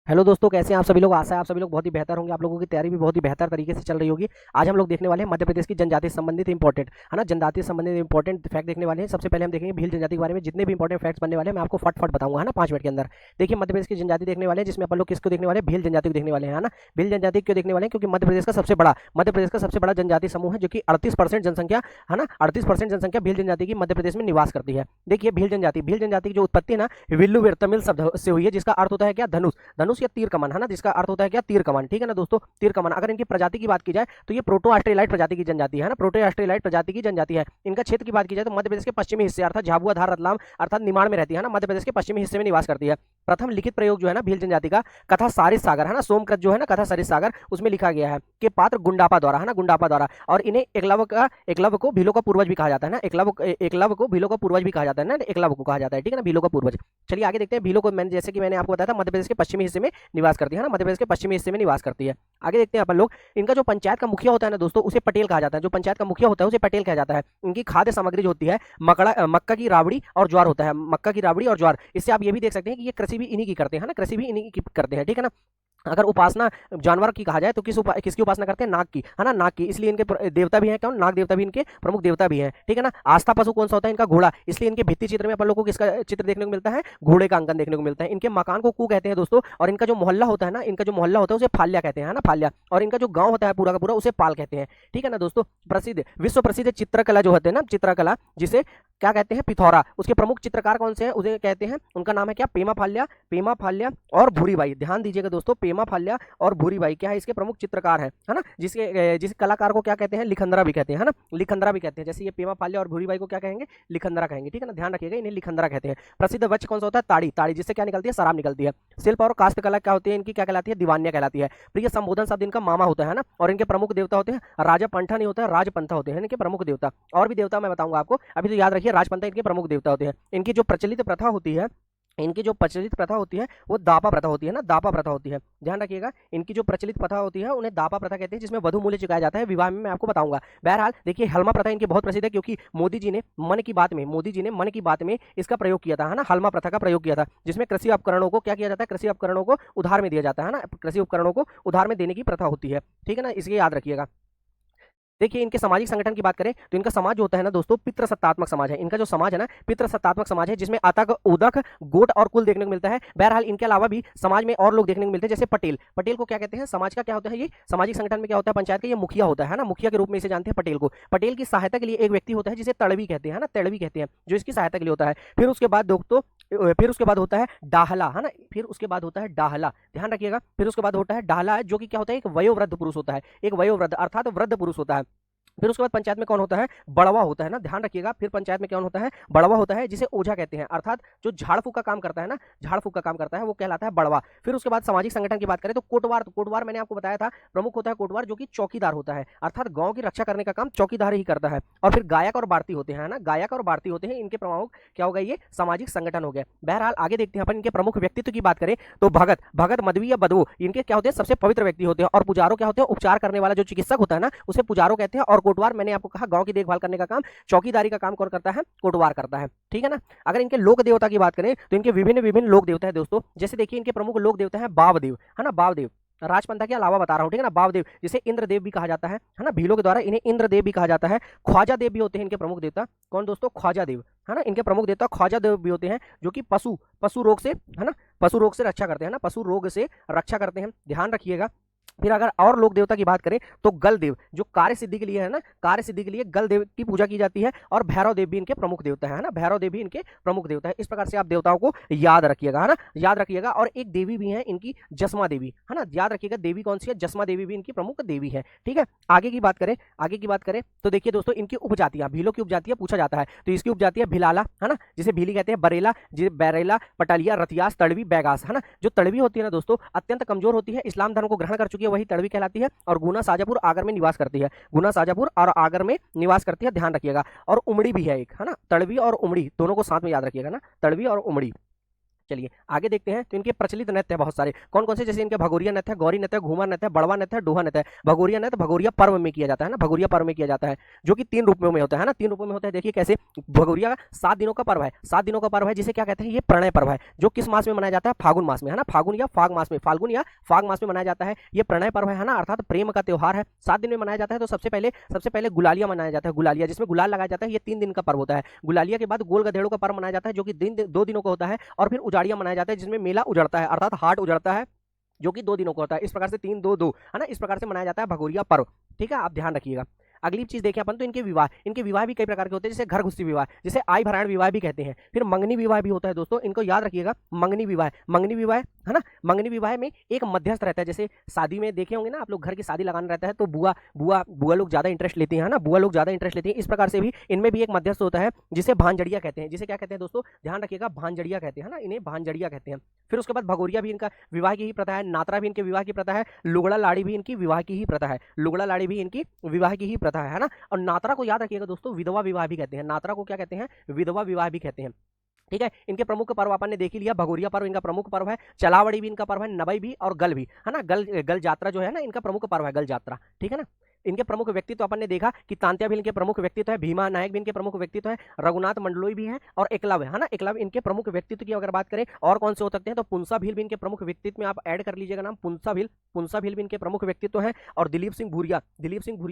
Hello दोस्तों, कैसे हैं आप सभी लोग। आशा है आप सभी लोग बहुत ही बेहतर होंगे। आप लोगों की तैयारी भी बहुत ही बेहतर तरीके से चल रही होगी। आज हम लोग देखने वाले हैं मध्य प्रदेश की जनजाति से संबंधित इंपॉर्टेंट है ना, जनजाति से संबंधित इंपॉर्टेंट फैक्ट देखने वाले हैं। सबसे पहले हम देखेंगे भील जनजाति के बारे में। जितने भी इंपॉर्टेंट फैक्ट्स बनने वाले हैं मैं आपको फटफट बताऊंगा, है ना, 5 मिनट के अंदर। देखिए, मध्य प्रदेश की जनजाति देखने वाले हैं, जिसमें अपन लोग किसको देखने वाले हैं, भील जनजाति को देखने वाले हैं, है ना। भील जनजाति क्यों देखने वाले हैं, क्योंकि मध्य प्रदेश का सबसे बड़ा जनजाति समूह है, जो कि 38% जनसंख्या, है ना, 38% जनसंख्या भील जनजाति की मध्य प्रदेश में निवास करती है। देखिए, भील जनजाति की जो उत्पत्ति है ना, विल्लु वीर तमिल शब्द से हुई है, जिसका अर्थ होता है क्या, धनुष। धनुष या तीर कमान, है ना, जिसका अर्थ होता है क्या, तीर कमान। ठीक है ना दोस्तों, तीर कमान। अगर इनकी प्रजाति की बात की जाए तो ये प्रोटो ऑस्ट्रेलाइट प्रजाति की जनजाति है ना, प्रोटो ऑस्ट्रेलाइट प्रजाति की जनजाति है। इनका क्षेत्र की बात की जाए तो मध्य प्रदेश के पश्चिमी हिस्से अर्थात झाबुआ, धार, रतलाम अर्थात निमाड़ में रहती है ना, मध्य प्रदेश के पश्चिमी हिस्से में निवास करती है। प्रथम लिखित प्रयोग जो है ना भील जनजाति का, कथा सारिस सागर, है ना, सोमकृत जो है ना, कथा सारिस सागर, उसमें लिखा गया है कि पात्र गुंडापा द्वारा, है ना, गुंडापा द्वारा। और इन्हें एकलव्य को भीलों का पूर्वज भी कहा जाता है ना, एकलव्य को भीलों का पूर्वज भी कहा जाता है ना, एकलव्य को कहा जाता है। ठीक है ना, भीलों का पूर्वज। चलिए आगे देखते हैं। भीलों को मैंने जैसे कि मैंने आपको बताया था, मध्य प्रदेश के पश्चिमी हिस्से में निवास करती है ना, मध्य प्रदेश के पश्चिमी हिस्से में निवास करती है। आगे देखते हैं अपन लोग। इनका जो पंचायत का मुखिया होता है ना दोस्तों, उसे पटेल कहा जाता है। जो पंचायत का मुखिया होता है उसे पटेल कहा जाता है। इनकी खाद्य सामग्री जो होती है मक्का की राबड़ी और ज्वार होता है, मक्का की राबड़ी और ज्वार। इससे आप ये भी देख सकते हैं कि ये कृषि भी इन्हीं की करते हैं ना, कृषि भी इन्हीं की करते हैं। ठीक है ना। अगर उपासना जानवर की कहा जाए तो किसकी उपासना करते हैं, नाग की, है ना, नाग की। इसलिए इनके देवता भी हैं कौन, नाग देवता भी इनके प्रमुख देवता भी हैं। ठीक है ना। आस्था पशु कौन सा होता है, इनका घोड़ा। इसलिए इनके भित्ति चित्र में अपन लोग को किसका चित्र देखने को मिलता है, घोड़े का अंकन देखने को मिलता है। इनके मकान को कू कहते हैं दोस्तों। और इनका जो मोहल्ला होता है ना, इनका जो मोहल्ला होता है उसे फाल्या कहते हैं, है ना, फाल्या। और इनका जो गांव होता है पूरा का पूरा, उसे पाल कहते हैं। ठीक है ना दोस्तों। विश्व प्रसिद्ध चित्रकला जो होते हैं ना, चित्रकला, जिसे क्या कहते हैं, पिथौरा। उसके प्रमुख चित्रकार कौन से हैं, उसे कहते हैं, उनका नाम है क्या, पेमा फाल्या और भूरीबाई। ध्यान दीजिएगा दोस्तों, पेमा फाल्या और भूरीबाई क्या है, इसके प्रमुख चित्रकार हैं, है ना। जिस कलाकार को क्या कहते हैं, लिखंदरा भी कहते हैं, है ना, लिखंदरा भी कहते हैं। जैसे ये पेमा फाल्या और भूरीबाई को क्या कहेंगे, लिखंदरा कहेंगे। ठीक है ना, ध्यान रखिएगा, इन्हें लिखंदरा कहते हैं। प्रसिद्ध वृक्ष कौन सा होता है, ताड़ी। ताड़ी जिससे क्या निकलती है, शराब निकलती है। शिल्प और काष्ठ कला क्या होती है इनकी, क्या कहलाती है, दीवानिया कहलाती है। प्रिय संबोधन शब्द इनका मामा होता है ना। और इनके प्रमुख देवता होते हैं, राजा पंठा नहीं होता है, राजपंथा होते हैं इनके प्रमुख देवता। और भी देवता मैं बताऊंगा आपको, अभी तो याद रखिए, राजपंथा इनके प्रमुख देवता होते हैं। इनकी जो प्रचलित प्रथा होती है, इनकी जो प्रचलित प्रथा होती है वो दापा प्रथा होती है ना, दापा प्रथा होती है। ध्यान रखिएगा, इनकी जो प्रचलित प्रथा होती है उन्हें दापा प्रथा कहते हैं, जिसमें वधु मूल्य चुकाया जाता है विवाह में। मैं आपको बताऊंगा। बहरहाल देखिए, हलमा प्रथा इनकी बहुत प्रसिद्ध है, क्योंकि मोदी जी ने मन की बात में इसका प्रयोग किया था, है ना, हलमा प्रथा का प्रयोग किया था, जिसमें कृषि उपकरणों को क्या किया जाता है, कृषि उपकरणों को उधार में दिया जाता है ना, कृषि उपकरणों को उधार में देने की प्रथा होती है। ठीक है ना, इसके याद रखिएगा। देखिए, इनके सामाजिक संगठन की बात करें तो इनका समाज जो होता है ना दोस्तों, पितृसत्तात्मक समाज है। इनका जो समाज है ना, पितृसत्तात्मक समाज है, जिसमें अतक, उदक, गोट और कुल देखने को मिलता है। बहरहाल इनके अलावा भी समाज में और लोग देखने को मिलते हैं, जैसे पटेल। पटेल को क्या कहते हैं, समाज का क्या होता है, ये सामाजिक संगठन में क्या होता है, पंचायत का ये मुखिया होता है ना, मुखिया के रूप में इसे जानते हैं पटेल को। पटेल की सहायता के लिए एक व्यक्ति होता है जिसे तड़वी कहते हैं ना, तड़वी कहते हैं, जो इसकी सहायता के लिए होता है। फिर उसके बाद होता है डाहला, है ना, फिर उसके बाद होता है डाहला। ध्यान रखिएगा, फिर उसके बाद होता है डाहला, जो कि क्या होता है, एक वयोवृद्ध पुरुष होता है, एक वयोवृद्ध अर्थात वृद्ध पुरुष होता है। फिर उसके बाद पंचायत में कौन होता है, बड़वा होता है ना, ध्यान रखिएगा। फिर पंचायत में कौन होता है, बड़वा होता है, जिसे ओझा कहते हैं, अर्थात जो झाड़ फूक का काम करता है ना, झाड़ फूक का काम करता है, वो कहलाता है बड़वा। फिर उसके बाद सामाजिक संगठन की बात करें तो कोटवार। तो कोटवार मैंने आपको बताया था, प्रमुख होता है कोटवार, जो कि चौकीदार होता है, अर्थात गांव की रक्षा करने का काम चौकीदार ही करता है। और फिर गायक और भारती होते हैं ना, गायक और भारती होते हैं, इनके प्रमुख क्या हो गए, ये सामाजिक संगठन हो गए। बहरहाल आगे देखते हैं अपन इनके प्रमुख व्यक्तित्व की बात करें तो भगत मदवी या बदवो इनके क्या होते हैं, सबसे पवित्र व्यक्ति होते हैं। और पुजारो क्या होते हैं, उपचार करने वाला जो चिकित्सक होता है ना, उसे पुजारो कहते हैं। और कोटवार मैंने आपको कहा, गांव की देखभाल करने का काम, चौकीदारी का काम कौन करता है, कोटवार करता है। ठीक है ना। अगर इनके लोक देवता की बात करें तो इनके विभिन्न विभिन्न लोक देवता है दोस्तों। जैसे देखिए, इनके प्रमुख लोक देवता है बावदेव, है ना, बावदेव। राजपंथा के अलावा बता रहा हूं, ठीक है ना, बावदेव, जिसे इंद्रदेव भी कहा जाता है ना, भीलों के द्वारा इन्हें इंद्रदेव भी कहा जाता है। ख्वाजा देव भी होते हैं इनके प्रमुख देवता। कौन दोस्तों, ख्वाजा देव, है ना, इनके प्रमुख देवता ख्वाजा देव भी होते हैं, जो कि पशु रोग से, है ना, पशु रोग से रक्षा करते हैं ना, पशु रोग से रक्षा करते हैं। ध्यान रखिएगा। फिर अगर और लोक देवता की बात करें तो गलदेव, जो कार्य सिद्धि के लिए है ना, कार्य सिद्धि के लिए गलदेव की पूजा की जाती है। और भैरव देव भी इनके प्रमुख देवता है ना, भैरव देव भी इनके प्रमुख देवता है। इस प्रकार से आप देवताओं को याद रखिएगा, है ना, याद रखिएगा। और एक देवी भी है इनकी, जसमा देवी, है ना, याद रखिएगा देवी कौन सी है, जसमा देवी भी इनकी प्रमुख देवी है। ठीक है। आगे की बात करें तो देखिए दोस्तों, इनकी उपजातियां, भीलों की उपजातियां पूछा जाता है तो इसकी उपजातियां भिलाला, है ना, जिसे भीली कहते हैं, बरेला, बैरेला, पटालिया, रतियास, तड़वी, बैगास, है ना। जो तड़वी होती है ना दोस्तों, अत्यंत कमजोर होती है, इस्लाम धर्म को ग्रहण कर चुकी है, वही तड़वी कहलाती है। और गुना साजापुर आगर में निवास करती है, गुना साजापुर और आगर में निवास करती है, ध्यान रखिएगा। और उमड़ी भी है एक, है ना, तड़वी और उमड़ी दोनों को साथ में याद रखिएगा ना, तड़वी और उमड़ी। चलिए आगे देखते हैं। तो इनके प्रचलित नृत्य है बहुत सारे, कौन कौन से, जैसे इनके भगोरिया नृत्य है, गौरी नृत्य है, घूमर नृत्य है, बड़वा नृत्य है, डोहा नृत्य है। भगोरिया नृत्य भगोरिया पर्व में किया जाता है ना, भगोरिया पर्व में किया जाता है, जो कि 3 रूपों में होता है ना, 3 रूपों में होता है। देखिए कैसे, भगोरिया 7 दिनों का पर्व है, 7 दिनों का पर्व है, जिसे क्या कहते हैं, ये प्रणय पर्व है, जो किस मास में मनाया जाता है, फागुन मास में, है ना, फागुन या फाग मास में, फाल्गुन या फाग मास में मनाया जाता है। ये प्रणय पर्व है ना, अर्थात प्रेम का त्योहार है, 7 दिन में मनाया जाता है। तो सबसे पहले गुलालिया मनाया जाता है, गुलालिया जिसमें गुलाल लगाया जाता है, ये 3 दिन का पर्व होता है। गुलालिया के बाद गोल गधेड़ों का पर्व मनाया जाता है, जो कि 2 दिनों का होता है। और फिर उजाड़िया मनाया जाता है, जिसमें मेला उजड़ता है, अर्थात हाट उजड़ता है, जो कि 2 दिनों का होता है। इस प्रकार से 3 2 2 है ना, इस प्रकार से मनाया जाता है भगोरिया पर्व। ठीक है, आप ध्यान रखिएगा। अगली चीज देखें अपन, तो इनके विवाह भी कई प्रकार के होते हैं, जैसे घर घुस्ती विवाह, जिसे आई भरायण विवाह भी कहते हैं। फिर मंगनी विवाह भी होता है दोस्तों, इनको याद रखिएगा, मंगनी विवाह है ना। मंगनी विवाह में एक मध्यस्थ रहता है, जैसे शादी में देखे होंगे ना आप लोग, घर की शादी लगाना रहता है तो बुआ लोग ज्यादा इंटरेस्ट लेती है ना, बुआ लोग ज्यादा इंटरेस्ट लेती है। इस प्रकार से भी इनमें भी एक मध्यस्थ होता है, जिसे भांजड़िया कहते हैं, जिसे क्या कहते हैं दोस्तों, ध्यान रखिएगा, भांजड़िया कहते हैं ना, इन्हें भांजड़िया कहते हैं। फिर उसके बाद भगोरिया भी इनका विवाह की ही प्रथा है, नातरा भी इनके विवाह की प्रथा है, लुगड़ा लाड़ी भी इनकी विवाह की ही प्रथा है, लुगड़ा लाड़ी भी इनकी विवाह की ही प्रथा है ना। और नातरा को याद रखिएगा दोस्तों, विधवा विवाह भी कहते हैं, नातरा को क्या कहते हैं, विधवा विवाह भी कहते हैं। ठीक है, इनके प्रमुख पर्व अपन ने देख ही लिया, भगोरिया पर्व इनका प्रमुख पर्व है, चलावड़ी भी इनका पर्व है, नबई भी और गल भी, है ना, गल यात्रा जो है ना, इनका प्रमुख पर्व है, गल यात्रा। ठीक है ना। इनके प्रमुख व्यक्तित्व अपन ने देखा कि तांत्या भी इनके प्रमुख व्यक्तित्व है, भीमा नायक भी इनके प्रमुख व्यक्तित्व है, रघुनाथ मंडलोई भी है, और एकलव्य, है ना, एकलव्य इनके प्रमुख व्यक्तित्व की अगर बात करें और कौन से हो सकते हैं, तो पुंसा भील भी इनके प्रमुख व्यक्तित्व में आप ऐड कर लीजिएगा नाम, पुंसा भील भी इनके प्रमुख व्यक्तित्व है। और दिलीप सिंह भूरिया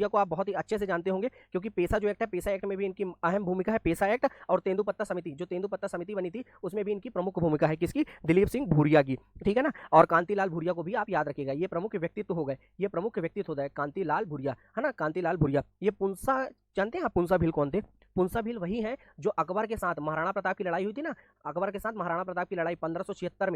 को आप बहुत ही अच्छे से जानते होंगे, क्योंकि पेशा जो एक्ट है, पेशा एक्ट में भी इनकी अहम भूमिका है, पेशा एक्ट और तेंदुपत्ता समिति, जो तेंदुपत्ता समिति बनी थी उसमें भी इनकी प्रमुख भूमिका है, किसकी, दिलीप सिंह भूरिया की। ठीक है ना। और कांतिलाल भूरिया को भी आप याद रखिएगा, ये प्रमुख व्यक्तित्व हो गए, ये प्रमुख व्यक्तित्व होता है कांतिलाल भूरिया, है ना, कांतिलाल भूरिया। ये पुंसा, जानते हैं आप पुंसा भील कौन थे, पुंसा भील वही है जो अकबर के साथ महाराणा प्रताप की लड़ाई हुई थी ना, अकबर के साथ महाराणा प्रताप की लड़ाई 1576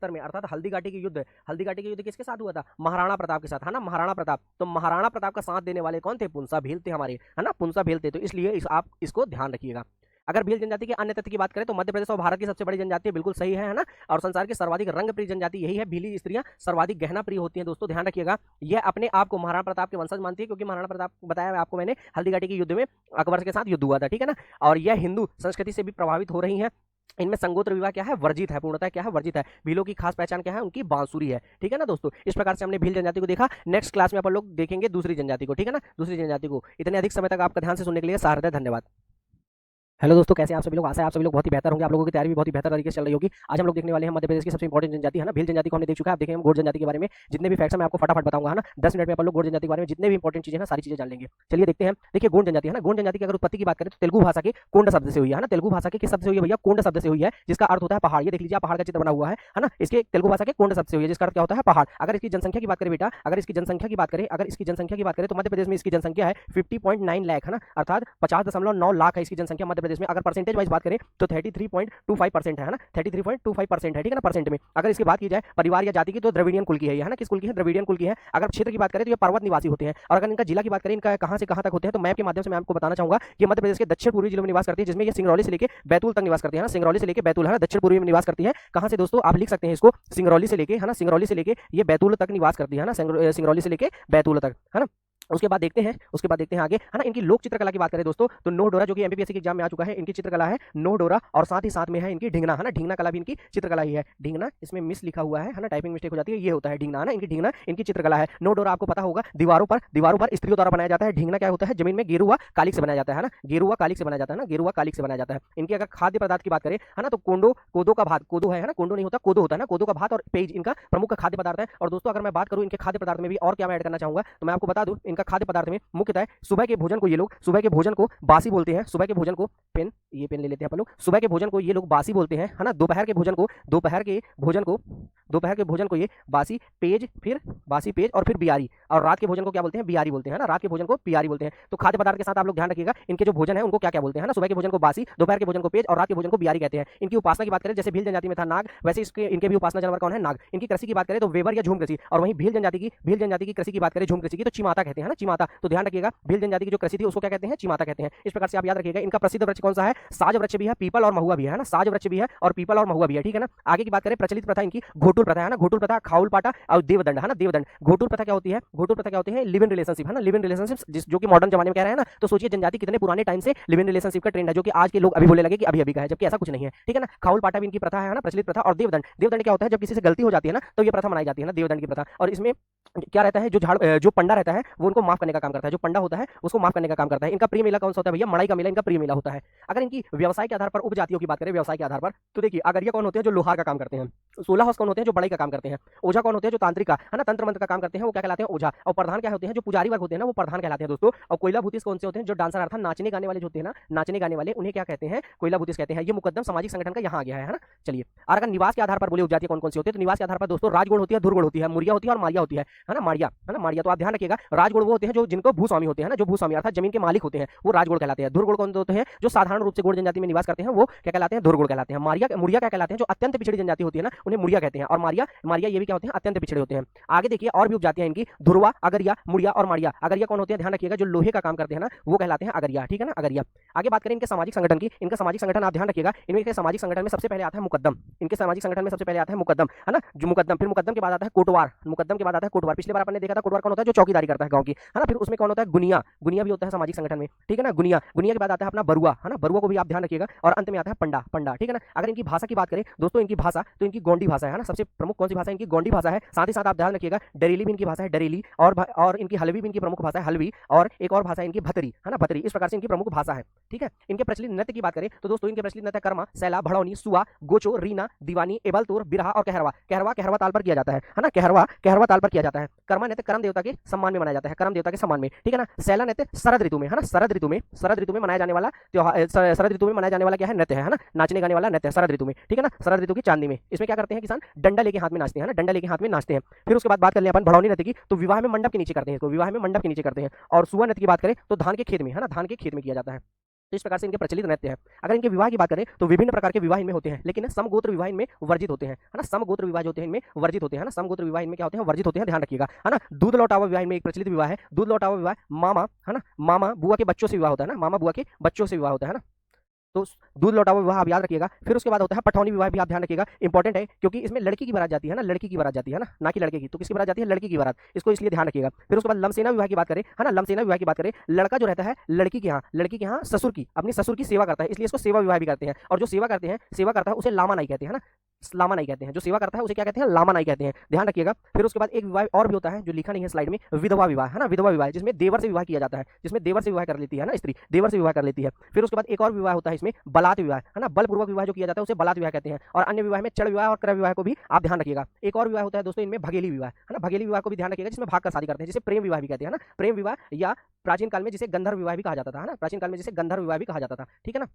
में, अर्थात हल्दीघाटी की युद्ध किसके साथ हुआ था, महाराणा प्रताप के साथ, है ना, महाराणा प्रताप। तो महाराणा प्रताप का साथ देने वाले कौन थे, पुंसा भील थे हमारे, है ना, पुंसा भील थे। तो इसलिए आप इसको ध्यान रखिएगा। अगर भील जनजाति के अन्य तथ्य की बात करें तो मध्य प्रदेश और भारत की सबसे बड़ी जनजाति है, बिल्कुल सही है ना। और संसार की सर्वाधिक रंग प्रिय जनजाति यही है, भीली स्त्रियां सर्वाधिक गहना प्रिय होती हैं दोस्तों, ध्यान रखिएगा। यह अपने आप को महाराणा प्रताप के वंशज मानती है, क्योंकि महाराणा प्रताप बताया आपको मैंने, हल्दीघाटी के युद्ध में अकबर के साथ युद्ध हुआ था। ठीक है ना। और यह हिंदू संस्कृति से भी प्रभावित हो रही है। इनमें संगोत्र विवाह क्या है, वर्जित है, पूर्णतः क्या है, वर्जित है। भीलों की खास पहचान क्या है, उनकी बांसुरी है। ठीक है ना दोस्तों। इस प्रकार से हमने भील जनजाति को देखा। नेक्स्ट क्लास में अपन लोग देखेंगे दूसरी जनजाति को। ठीक है ना, दूसरी जनजाति को। इतने अधिक समय तक आपका ध्यान से सुनने के लिए सहृदय धन्यवाद। हेलो दोस्तों, कैसे हैं आप सभी लोग। आशा है आप सभी लोग बहुत ही बेहतर होंगे, आप लोगों की तैयारी भी बहुत ही बेहतर तरीके से चल रही होगी। आज हम लोग देखने वाले हैं मध्य प्रदेश की सबसे इंपॉर्टेंट जनजाति, है ना, भील जनजाति को हमने देख चुका है। आप देखेंगे गोंड जनजाति के बारे में जितने भी फैक्ट्स मैं आपको फटाफट बताऊंगा, है ना, 10 मिनट में अपन लोग गोंड जनजाति के बारे में जितने भी इंपॉर्टेंट चीजें हैं सारी चीजें जान लेंगे। चलिए देखते हैं। देखिए गोंड जनजाति, है ना, गोंड जनजाति की अगर उत्पत्ति की बात करें तो तेलुगु भाषा के कोंड शब्द से हुई है ना, तेलुगु भाषा के किस शब्द से हुई है भैया, कोंड शब्द से हुई है, जिसका अर्थ होता है पहाड़। ये देख लीजिए, पहाड़ का चित्र बना हुआ है ना, इसके तेलुगु भाषा के कोंड शब्द से हुई है, जिसका अर्थ क्या होता है, पहाड़। अगर इसकी जनसंख्या की बात करें बेटा, अगर इसकी जनसंख्या की बात करें तो मध्य प्रदेश में इसकी जनसंख्या है 50.9 लाख, है ना, अर्थात 50.9 लाख है इसकी जनसंख्या मध्य प्रदेश में। अगर परसेंटेज वाइज बात करें तो 33.25% है ना, 33.25% है। ठीक है ना, परसेंट में। अगर इसकी बात की जाए परिवार या जाति की तो द्रविडियन कुल की है ना, किस कुल की है, द्रविडियन कुल की है। अगर क्षेत्र की बात करें तो ये पर्वत निवासी होते हैं। और अगर इनका जिला की बात करें, इनका कहां से कहां तक होते हैं, तो मैप के माध्यम से मैं आपको बताना चाहूंगा कि मध्य प्रदेश के दक्षिण पूर्वी जिलों में निवास करती है, जिसमें ये सिंगरौली से लेकर बैतूल तक निवास करती है ना, सिंगरौली से लेकर बैतूल, है ना, दक्षिण पूर्वी में निवास करती है। कहां से दोस्तों, आप लिख सकते हैं इसको, सिंगरौली से लेके, है ना, सिंगरौली से लेके ये बैतूल तक निवास करती है ना, सिंगरौली से लेके बैतूल तक, है ना। उसके बाद देखते हैं आगे, है ना। इनकी लोक चित्रकला की बात करें दोस्तों तो नोह डोरा, जो कि एमपीएससी के एग्जाम में आ चुका है, इनकी चित्रकला है नोह डोरा। और साथ ही साथ में है इनकी ढिंगना, है ना, ढिंगना कला भी इनकी चित्रकला ही है। ढिंगना, इसमें मिस लिखा हुआ है ना, टाइपिंग मिस्टेक हो जाती है, ये होता है ढिंगना, है ना, इनकी ढिंगना इनकी चित्रकला है। नोह डोरा आपको पता होगा, दीवारों पर स्त्रियों द्वारा बनाया जाता है। ढिंगना क्या होता है, जमीन में गेरुआ कालिक से बनाया जाता है ना, गेरुआ कालिक से बनाया जाता है ना, गेरुआ कालिक से बनाया जाता है। इनके अगर खाद्य पदार्थ की बात करें, है ना, तो कोदो का भात, कोदो है ना, कोदो नहीं होता, कोदो होता है ना, कोदो का भात और पेज इनका प्रमुख खाद्य पदार्थ है। और दोस्तों अगर मैं बात करूं इनके खाद्य पदार्थ में भी और क्या मैं ऐड करना चाहूंगा, तो मैं आपको बता दूं, इनका खाद्य पदार्थ में मुख्यतः सुबह के भोजन को ये लोग, सुबह के भोजन को बासी बोलते हैं। सुबह के भोजन को पेन ले लेते हैं अपन लोग। सुबह के भोजन को ये लोग बासी बोलते हैं, है ना। दोपहर के भोजन को ये बासी पेज, फिर बासी पेज और फिर बियारी। और रात के भोजन को क्या बोलते हैं, बियारी बोलते हैं ना, रात के भोजन को बियारी बोलते हैं। तो खाद्य पदार्थ के साथ आप लोग ध्यान रखिएगा, इनके जो भोजन है उनको क्या क्या बोलते हैं ना, सुबह के भोजन को बासी, दोपहर के भोजन को पेज और रात के भोजन को बियारी कहते हैं। इनकी उपासना की बात करें, जैसे भील जनजाति में था नाग, वैसे इनके भी उपासना जानवर कौन है, नाग। इनकी कृषि की बात करें तो वेबर या झूम कृषि। और वहीं भील जनजाति की कृषि की बात करें, झूम कृषि की, तो चिमाता कहते हैं ना, ना, चिमाता। तो ध्यान रखिएगा भील जनजाति की जो कृषि थी उसको क्या कहते हैं, चिमाता कहते हैं। इस प्रकार से आप याद रखिएगा। इनका प्रसिद्ध वृक्ष कौन सा है, साज वृक्ष भी है, पीपल और महुआ भी है ना, साज वृक्ष भी है और पीपल और महुआ भी है, ठीक है ना। आगे की बात करें प्रचलित प्रथा इनकी घोटुल प्रथा है ना, घोटुल प्रथा, खाउल पाटा और देवदंड है ना, देवदंड। घोटुल प्रथा क्या होती है, घोटुल प्रथा क्या होती है, लिव इन रिलेशनशिप है ना, लिव इन रिलेशनशिप जो कि मॉडर्न जमाने में कह रहे हैं ना। तो सोचिए जनजाति कितने पुराने टाइम से लिव इन रिलेशनशिप का ट्रेंड है, जो कि आज के लोग अभी बोले लगे कि अभी अभी का है, जबकि ऐसा कुछ नहीं है, ठीक है ना। खाउल पाटा भी इनकी प्रथा है ना, प्रचलित प्रथा। और देवदंड, देवदंड क्या होता है, जब किसी से गलती हो जाती है ना तो ये प्रथा मनाई जाती है ना, देवदंड की प्रथा। और इसमें क्या रहता है, जो पंडा रहता है वो उनको माफ करने का काम करता है, जो पंडा होता है उसको माफ करने का काम करता है। इनका प्रिय मेला कौन सा होता है भैया, मड़ई का मेला इनका प्रिय मेला होता है। अगर इनकी व्यवसाय के आधार पर उपजातियों की बात करें, व्यवसाय के आधार पर, तो देखिए अगरिया कौन होते हैं, जो लोहार का काम करते हैं। सोलह हाउस कौन होते हैं, जो बढ़ई का काम करते हैं। ओझा कौन होते हैं, जो तांत्रिक का है ना, तंत्र मंत्र का काम करते हैं, वो क्या कहलाते हैं, ओझा। और प्रधान क्या होते हैं, जो पुजारी वर्ग होते हैं ना, वो प्रधान कहलाते हैं दोस्तों। और कोयला भूतिस कौन से होते हैं, जो डांसर अर्थात नाचने गाने वाले जो होते हैं ना, नाचने गाने वाले, उन्हें क्या कहते हैं, कोयला भूतिस कहते हैं। ये मुकद्दम सामाजिक संगठन का यहाँ आ गया है ना। चलिए, और अगर निवास के आधार पर बोले उपजाति कौन कौन सी होती है, तो निवास के आधार पर दोस्तों राजगुण होती है, धुरगुण होती है, मुरिया होती है और मारिया होती है ना, मारिया है ना, मारिया। तो आप ध्यान रखिएगा, राजगुण वो होते हैं जो जिनको भूस्वामी होते हैं ना, जो भूस्वामी अर्थात जमीन के मालिक होते हैं, वो राजगुण कहलाते हैं। धुरगुण कौन होते हैं, जो साधारण रूप से गुण जनजाति में निवास करते हैं, वो क्या कहलाते हैं, धुरगुण कहलाते हैं। मारिया, मुरिया क्या कहलाते हैं, जो अत्यंत पिछड़ी जनजाति होती है ना, उन्हें मुरिया कहते हैं। और मारिया, मारिया ये भी क्या होते हैं, अत्यंत पिछड़े होते हैं। आगे देखिए और भी उपजातियां इनकी, धुरवा, अगरिया, मुड़िया और मारिया। अगरिया कौन होते हैं, ध्यान रखिएगा, जो लोहे का काम करते हैं ना, वो कहलाते हैं अगरिया, ठीक है ना, अगरिया। आगे बात करें इनके सामाजिक संगठन की, इनका सामाजिक संगठन आप ध्यान रखिएगा, इनके सामाजिक संगठन में सबसे पहले आता है मुकद्दम। इनके सामाजिक संगठन में सबसे पहले आता है मुकद्दम है ना, जो मुकद्दम, फिर मुकद्दम के बाद आता है कोटवार, मुकद्दम के बाद आता है कोटवार। पिछले बार अपन ने देखा था कोटवार कौन होता है, जो चौकीदारी करता है गांव की, है ना। फिर उसमें कौन होता है, गुनिया, गुनिया भी होता है सामाजिक संगठन में, ठीक है ना, गुनिया। गुनिया के बाद आता है अपना बरुआ है ना, बरुआ को भी आप ध्यान रखिएगा। और अंत में आता है पंडा, पंडा, ठीक है ना। अगर इनकी भाषा की बात करें दोस्तों, इनकी भाषा तो इनकी गोंडी भाषा है ना, सबसे प्रमुख कौन सी भाषा है, इनकी गोंडी भाषा है। साथ ही साथ आप ध्यान रखिएगा डरेली भी इनकी भाषा है, डरेली। और इनकी हलवी भी इनकी प्रमुख भाषा है, हलवी। और एक और भाषा है इनकी भतरी है ना, भतरी। इस प्रकार से इनकी प्रमुख भाषा है, ठीक है। इनके प्रचलित नृत्य की बात करें तो दोस्तों इनके प्रचलित नृत्य कर्मा, सैला, भड़ौनी, सुआ, गोचो, रीना, दीवानी, एबलतोर, बिरहा और कहरवा। कहरवा, कहरवा ताल पर किया जाता है ना, कहरवा, कहरवा ताल पर किया जाता है। कर्मा नृत्य करम देवता के सम्मान में मनाया जाता है, करम देवता के सम्मान में, ठीक है ना। सैला नृत्य शरद ऋतु में है ना, शरद ऋतु में, शरद ऋतु में मनाया जाने वाला त्योहार, शरद ऋतु में मनाया जाने वाला क्या है, नृत्य है ना, नाचने गाने वाला नृत्य शरद ऋतु में, ठीक है ना। शरद ऋतु की चांदनी में इसमें क्या करते हैं किसान, डंडा लेके हाथ में नाचते हैं ना, डंडा लेके हाथ में नाचते हैं। फिर उसके बाद बात कर लें अपन भड़ौनी नृत्य की, तो विवाह में मंडप के नीचे करते हैं इसको, विवाह में मंडप के नीचे करते हैं। और सुआ नृत्य की बात करें तो धान के खेत में है ना, धान के खेत में किया जाता है। तो इस प्रकार से इनके प्रचलित नृत्य है। अगर इनके विवाह की बात करें तो विभिन्न प्रकार के विवाह इनमें होते हैं, लेकिन समगोत्र विवाह इनमें वर्जित होते हैं, है ना। समगोत्र विवाह जो होते हैं इनमें वर्जित होते हैं ना, समगोत्र विवाह इनमें क्या होते हैं, वर्जित होते हैं, ध्यान रखिएगा, है ना। दूध लौटावा विवाह इनमें एक प्रचलित विवाह है, दूध लौटावा विवाह मामा है ना, मामा बुआ के बच्चों से विवाह होता है ना, मामा बुआ के बच्चों से विवाह होता है ना। तो दूध लौटावा विवाह आप याद रखिएगा। फिर उसके बाद होता है पठौनी विवाह, भी आप ध्यान रखिएगा, इंपॉर्टेंट है क्योंकि इसमें लड़की की बारात जाती है ना, लड़की की बारात जाती है ना कि लड़के की। तो किसकी बारात जाती है, लड़की की बारात, इसको इसलिए ध्यान रखिएगा। फिर उसके बाद लमसेना विवाह की बात करें है ना, लमसेना विवाह की बात करें, लड़का जो रहता है लड़की के यहाँ, लड़की के यहाँ ससुर की, अपनी ससुर की सेवा करता है, इसलिए इसको सेवा विवाह भी करते हैं। और जो सेवा करते हैं, सेवा करता है उसे लामा नाई कहते हैं ना, लामा नाई कहते हैं। जो सेवा करता है उसे क्या कहते हैं, लामा नाई कहते हैं, ध्यान रखिएगा। फिर उसके बाद एक विवाह और भी होता है जो लिखा नहीं है स्लाइड में, विधवा विवाह है ना, विधवा विवाह, जिसमें देवर से विवाह किया जाता है, जिसमें देवर से विवाह कर लेती है ना स्त्री, देवर से विवाह कर लेती है। फिर उसके बाद एक और विवाह होता है इसमें बलात विवाह है ना, बलपूर्वक विवाह जो किया जाता है उसे बलात विवाह कहते हैं। और अन्य विवाह में चढ़ विवाह और क्रय विवाह को भी आप ध्यान रखिएगा। एक और विवाह होता है दोस्तों इनमें भगेली विवाह है ना, भगेली विवाह को भी ध्यान रखिएगा, जिसमें भाग कर शादी करते हैं, जिसे प्रेम विवाह भी कहते हैं ना, प्रेम विवाह, या प्राचीन काल में जिसे गंधर्व विवाह भी कहा जाता था, है ना, प्राचीन काल में जिसे गंधर्व विवाह भी कहा जाता था, ठीक है ना।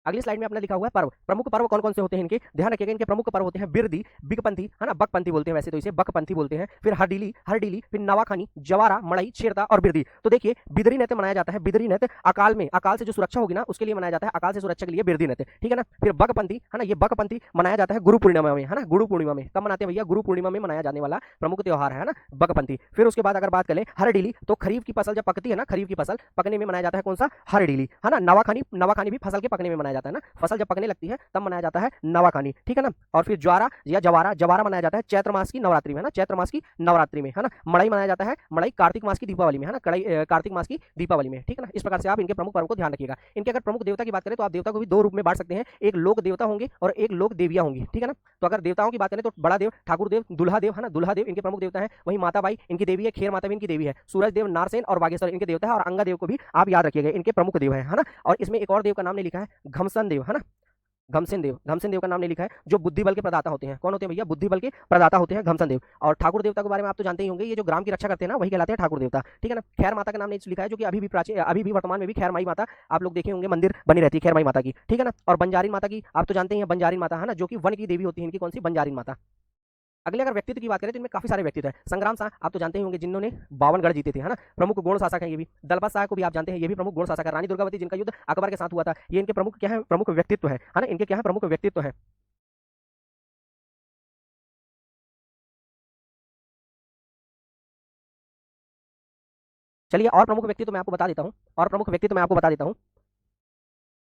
अगली स्लाइड में आपने लिखा हुआ है पर्व, प्रमुख पर्व कौन कौन से होते हैं इनके, ध्यान रखिएगा। इनके प्रमुख पर्व होते हैं बिरदी, बिगपंथी है ना, बकपंथी बोलते हैं वैसे तो इसे, बकपंथी बोलते हैं। फिर हरडीली, हरडीली, फिर नवाखानी, जवारा, मड़ई, छेरता और बिरदी। तो देखिए बिदरी नृत्य मनाया जाता है, बिदरी नृत्य अकाल में, अकाल से जो सुरक्षा होगी ना उसके लिए मनाया जाता है, अकाल से सुरक्षा के लिए बिरदी नृत्य, ठीक है ना। फिर बकपंथी है ना, ये बकपंथी मनाया जाता है गुरु पूर्णिमा में है ना, गुरु पूर्णिमा में। कब मनाते हैं भैया, गुरु पूर्णिमा में मनाया जाने वाला प्रमुख त्योहार है ना बकपंथी। फिर उसके बाद अगर बात करें हरडीली, तो खरीफ की फसल जब पकती है ना, खरीफ की फसल पकने में मनाया जाता है कौन सा, हरडीली है ना। नवाखानी, नवाखानी भी फसल के पकने में मनाया जाता है ना, फसल जब पकने लगती है तब मनाया जाता है नवाखानी, ठीक है ना। और फिर ज्वारा या जवारा, जवारा मनाया जाता है चैत्र मास की नवरात्रि में है ना, चैत्र मास की नवरात्रि में है ना। मड़ई मनाया जाता है, मड़ई कार्तिक मास की दीपावली में है ना, कार्तिक मास की दीपावली में, ठीक है ना। इस प्रकार से आप इनके प्रमुख पर्व को ध्यान रखिएगा। इनके अगर प्रमुख देवता की बात करें तो आप देवता को भी दो रूप में बांट सकते हैं, एक लोक देवता होंगे और एक लोक देवियां होंगी, ठीक है ना। तो अगर देवताओं की बात करें तो बड़ा देव, ठाकुर देव, दुल्हा देव है ना, दुल्हा देव इनके प्रमुख देवता है। वहीं माता बाई इनकी देवी है, खेर माता भी इनकी देवी है, सूरज देव, नारसेन और बागेश्वर इनके देवता है। और अंगा देव को भी आप याद रखिएगा, इनके प्रमुख देव है ना। और इसमें एक और देव का नाम नहीं लिखा है, घमसन देव है ना, घमसेन देव, घमसेन देव का नाम नहीं लिखा है, जो बुद्धि बल के प्रदाता होते हैं। कौन होते हैं भैया, बुद्धि बल के प्रदाता होते हैं घमसन देव। और ठाकुर देवता के बारे में आप तो जानते ही होंगे, ये जो ग्राम की रक्षा करते हैं ना वही कहलाते हैं ठाकुर देवता, ठीक है ना। खैर माता का नाम नहीं लिखा है, जो कि अभी भी प्राचीन, अभी भी वर्तमान में भी खैर माई माता आप लोग देखे होंगे, मंदिर बनी रहती है खैर माई माता की, ठीक है ना। और बंजारिन माता की आप तो जानते ही हैं, बंजारिन माता है ना, जो कि वन की देवी होती है इनकी, कौन सी, बंजारिन माता। अगले अगर व्यक्तित्व की बात करें तो इनमें काफी सारे व्यक्तित्व हैं। संग्राम शाह आप तो जानते ही होंगे, जिन्होंने 52 गढ़ जीते थे, है ना, प्रमुख गोण शासक हैं ये भी। दलपत शाह को भी आप जानते हैं, ये भी प्रमुख गोण शासक है। रानी दुर्गावती जिनका युद्ध अकबर के साथ हुआ था, ये इनके प्रमुख क्या है, प्रमुख व्यक्तित्व है ना, इनके क्या है, प्रमुख व्यक्तित्व है। चलिए और प्रमुख व्यक्ति तो मैं आपको बता देता हूँ, और प्रमुख व्यक्ति तो मैं आपको बता देता हूँ,